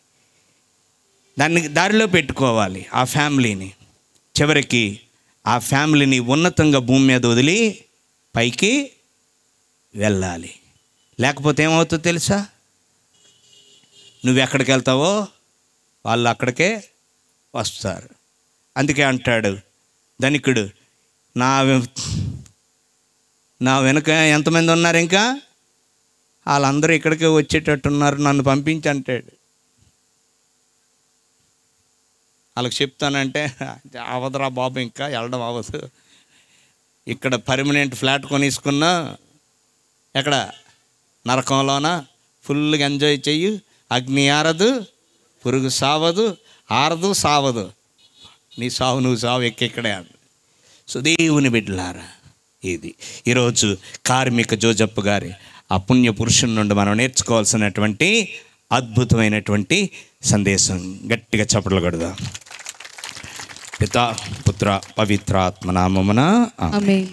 దాన్ని దారిలో పెట్టుకోవాలి ఆ ఫ్యామిలీని. చివరికి ఆ ఫ్యామిలీని ఉన్నతంగా భూమి మీద వదిలి పైకి వెళ్ళాలి. లేకపోతే ఏమవుతుందో తెలుసా? నువ్వు ఎక్కడికి వెళ్తావో వాళ్ళు అక్కడికే వస్తారు. అందుకే అంటాడు ధనికుడు, నా వెనుక ఎంతమంది ఉన్నారు, ఇంకా వాళ్ళందరూ ఇక్కడికే వచ్చేటట్టున్నారు, నన్ను పంపించి అంటాడు. వాళ్ళకి చెప్తానంటే అవదురా బాబు, ఇంకా వెళ్ళడం అవ్వదు, ఇక్కడ పర్మనెంట్ ఫ్లాట్ కొనేసుకున్నా, ఎక్కడ నరకంలోన ఫుల్గా ఎంజాయ్ చెయ్యి, అగ్ని ఆరదు, పురుగు సావదు, ఆరదు సావదు, నీ సావు నువ్వు సావు ఎక్కడే. సో దేవుని బిడ్డలారా, ఇది ఈరోజు కార్మిక జోజప్ప గారి ఆ పుణ్య పురుషుని నుండి మనం నేర్చుకోవాల్సినటువంటి అద్భుతమైనటువంటి సందేశం. గట్టిగా చప్పట్లు కొడదాం. పితా పుత్ర పవిత్రాత్మ నామమున ఆమేన్.